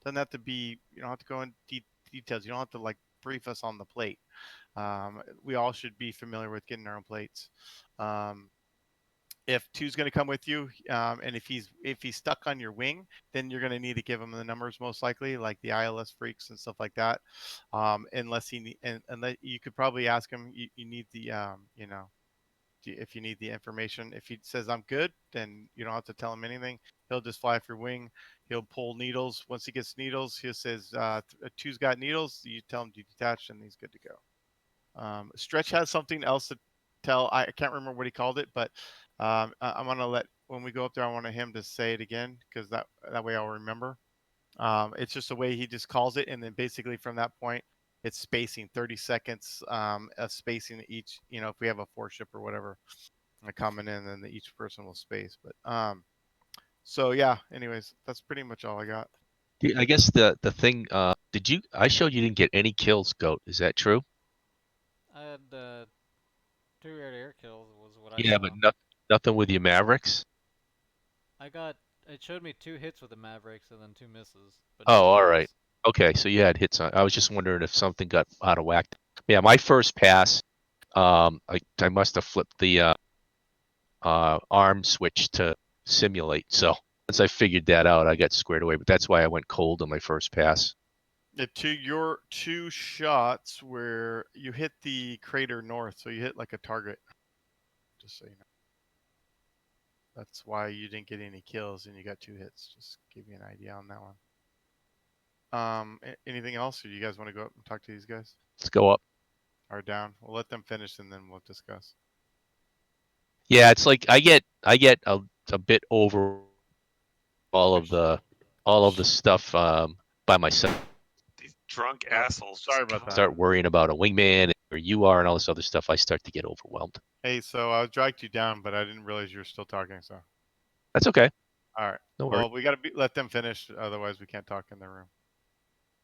Doesn't have to be, you don't have to go in details. You don't have to like brief us on the plate. We all should be familiar with getting our own plates. If 2's going to come with you, and if he's stuck on your wing, then you're going to need to give him the numbers most likely, like the ILS freaks and stuff like that. Unless you could probably ask him, you need the if you need the information. If he says I'm good, then you don't have to tell him anything. He'll just fly off your wing. He'll pull needles. Once he gets needles, he says 2's got needles. You tell him to detach, and he's good to go. Stretch has something else to tell. I can't remember what he called it, but I'm gonna when we go up there, I want him to say it again because that way I'll remember. It's just the way he just calls it, and then basically from that point, it's spacing 30 seconds of spacing each. If we have a 4-ship or whatever coming in, then each person will space. But so yeah. Anyways, that's pretty much all I got. I guess the thing. I showed you didn't get any kills, Goat. Is that true? I had 2 air-to-air kills was what I Yeah, saw. but nothing with your Mavericks. It showed me 2 hits with the Mavericks and then 2 misses, but Oh, no all kills. right. Okay, so you had hits on. I was just wondering if something got out of whack. Yeah, my first pass, I must have flipped the arm switch to simulate. So once I figured that out, I got squared away. But that's why I went cold on my first pass. Your 2 shots where you hit the crater north, so you hit like a target. Just so you know. That's why you didn't get any kills and you got 2 hits. Just give you an idea on that one. Anything else, or do you guys want to go up and talk to these guys? Let's go up. Or down? We'll let them finish and then we'll discuss. Yeah, it's like I get a bit over all of the stuff by myself. These drunk assholes. Sorry about that. Start worrying about a wingman or you are and all this other stuff. I start to get overwhelmed. Hey, so I dragged you down, but I didn't realize you were still talking. So that's okay. All right. No well, worries. We got to let them finish, otherwise we can't talk in their room.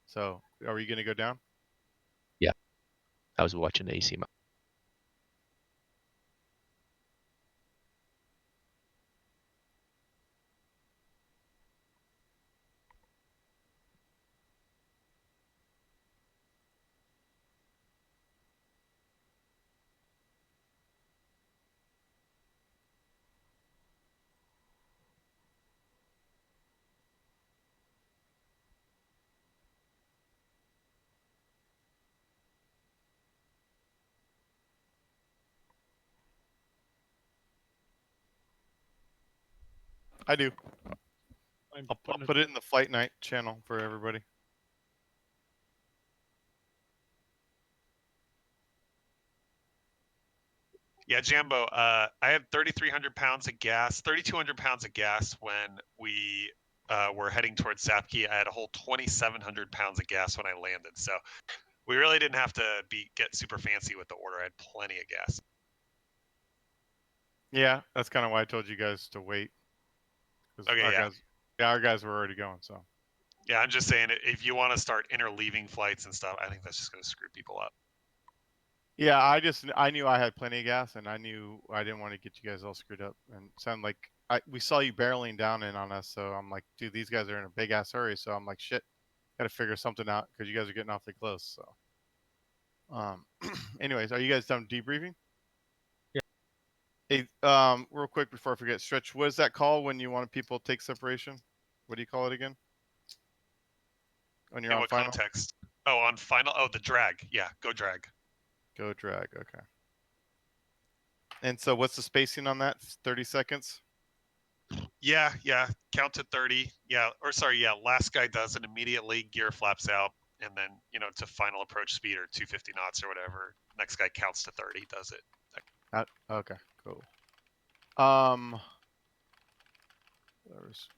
So, are you going to go down? Yeah, I was watching the AC. I do. I'm I'll putting put it in the flight night channel for everybody. Yeah, Jambo, I had 3,300 pounds of gas, 3,200 pounds of gas when we were heading towards Sapke. I had a whole 2,700 pounds of gas when I landed. So we really didn't have to get super fancy with the order. I had plenty of gas. Yeah, that's kind of why I told you guys to wait. Okay, our guys were already going. So yeah, I'm just saying if you want to start interleaving flights and stuff, I think that's just going to screw people up. yeah, I knew I had plenty of gas, and I knew I didn't want to get you guys all screwed up and sound like we saw you barreling down in on us. So I'm like, dude, these guys are in a big ass hurry. So I'm like, shit, got to figure something out because you guys are getting awfully close. So, anyways, are you guys done debriefing? Yeah. Hey, real quick before I forget, Stretch, what is that call when you want people to take separation? What do you call it again? When you're In on what final? context? Oh, on final. Oh, the drag. Yeah, go drag. Go drag. Okay. And so, what's the spacing on that? 30 seconds. Yeah, count to 30. Yeah, or sorry, yeah, last guy does it immediately, gear flaps out, and then, to final approach speed or 250 knots or whatever. Next guy counts to 30, does it. Okay, cool.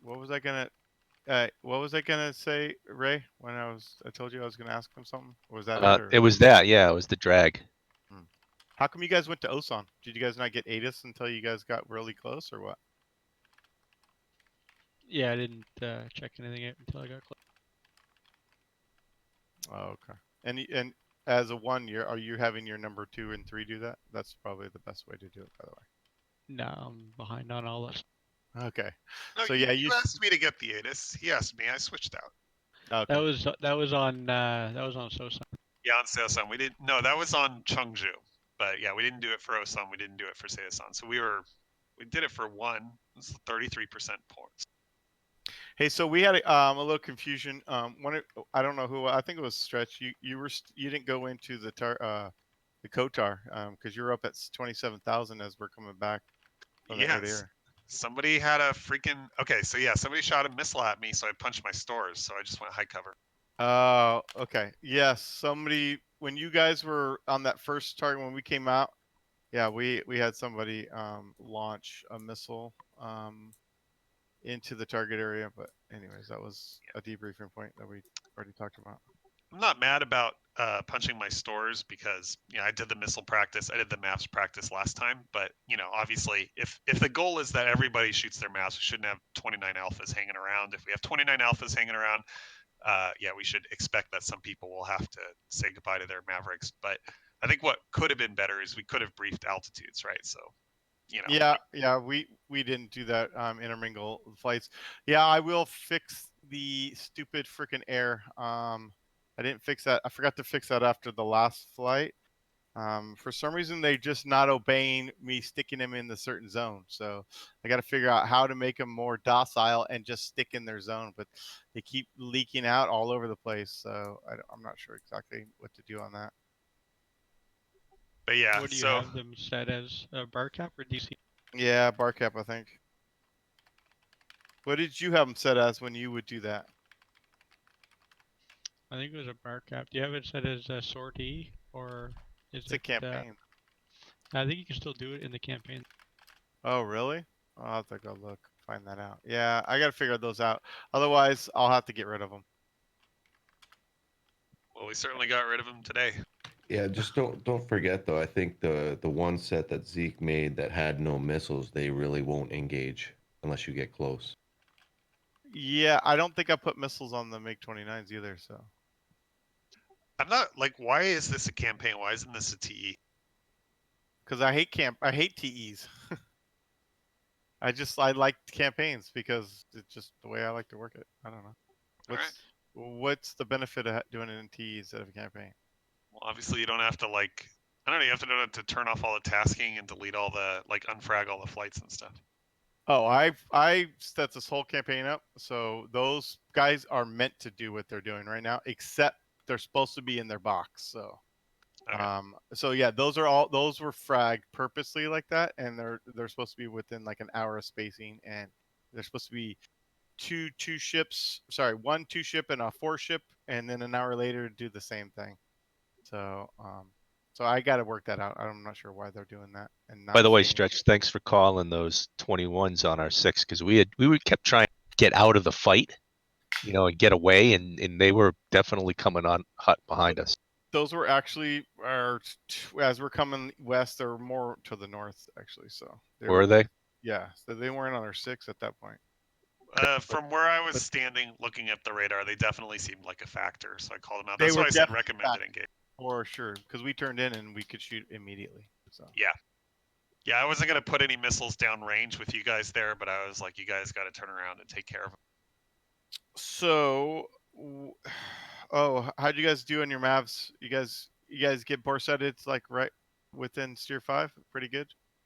What was I gonna say, Ray, when I told you I was gonna ask him something? Was that it, or? It was that, yeah, it was the drag. How come you guys went to Osan? Did you guys not get ATIS until you guys got really close, or what? Yeah, I didn't check anything out until I got close. Oh, okay. And as a 1 year, are you having your number 2 and 3 do that? That's probably the best way to do it, by the way. No, I'm behind on all this. Okay. No, So yeah, you asked me to get the ATIS. He asked me. I switched out. Okay. That was on Sosan. Yeah, on Seosan. We didn't. No, that was on Cheongju. But yeah, we didn't do it for Osan. We didn't do it for Seosan. So we did it for 1. It's 33% points. Hey, so we had a little confusion. I don't know who. I think it was Stretch. You didn't go into the Kotar because you're up at 27,000 as we're coming back from the air. Somebody had a freaking. Okay, so yeah, somebody shot a missile at me, so I punched my stores. So I just went high cover. Oh, okay. Yes, somebody when you guys were on that first target when we came out. Yeah, we had somebody launch a missile into the target area. But anyways, that was a debriefing point that we already talked about. I'm not mad about punching my stores because I did the missile practice, I did the maps practice last time. But obviously, if the goal is that everybody shoots their maps, we shouldn't have 29 alphas hanging around. If we have 29 alphas hanging around, we should expect that some people will have to say goodbye to their Mavericks. But I think what could have been better is we could have briefed altitudes, right? So. Yeah, we didn't do that intermingle flights. Yeah, I will fix the stupid freaking air. I didn't fix that. I forgot to fix that after the last flight. For some reason, they're just not obeying me sticking them in the certain zone. So I got to figure out how to make them more docile and just stick in their zone. But they keep leaking out all over the place. So I'm not sure exactly what to do on that. But yeah, what do you have them set as, bar cap or DC? Yeah, bar cap, I think. What did you have them set as when you would do that? I think it was a bar cap. Do you have it set as a sortie, or is it's a campaign? I think you can still do it in the campaign. Oh, really? I'll have to go look, find that out. Yeah, I gotta figure those out. Otherwise, I'll have to get rid of them. Well, we certainly got rid of them today. Yeah, just don't forget though. I think the one set that Zeke made that had no missiles, they really won't engage unless you get close. Yeah, I don't think I put missiles on the MiG-29s either. So I'm not why is this a campaign? Why isn't this a TE? Because I hate TEs. I like campaigns because it's just the way I like to work it. I don't know. What's the benefit of doing it in TE instead of a campaign? Well, obviously you don't have to I don't know. You have to know to turn off all the tasking and delete all the unfrag all the flights and stuff. Oh, I set this whole campaign up so those guys are meant to do what they're doing right now, except they're supposed to be in their box. So, so yeah, those were fragged purposely like that, and they're supposed to be within like an hour of spacing, and There's supposed to be two ships. Sorry, 1 2-ship and a 4-ship, and then an hour later do the same thing. So so I got to work that out. I'm not sure why they're doing that and By not the way, saying. Stretch, thanks for calling those 21s on our 6 because we kept trying to get out of the fight, and get away, and they were definitely coming on hot behind us. Those were actually as we're coming west, they're more to the north actually. So Were they? Yeah, so they weren't on our 6 at that point. From where I was standing looking at the radar, they definitely seemed like a factor, so I called them out. They That's were why I said definitely recommended engage. For sure, because we turned in and we could shoot immediately. So Yeah, I wasn't gonna put any missiles down range with you guys there, but I was like, you guys got to turn around and take care of them. So, how'd you guys do on your Mavs? You guys get bore sighted like right within steer 5? Pretty good.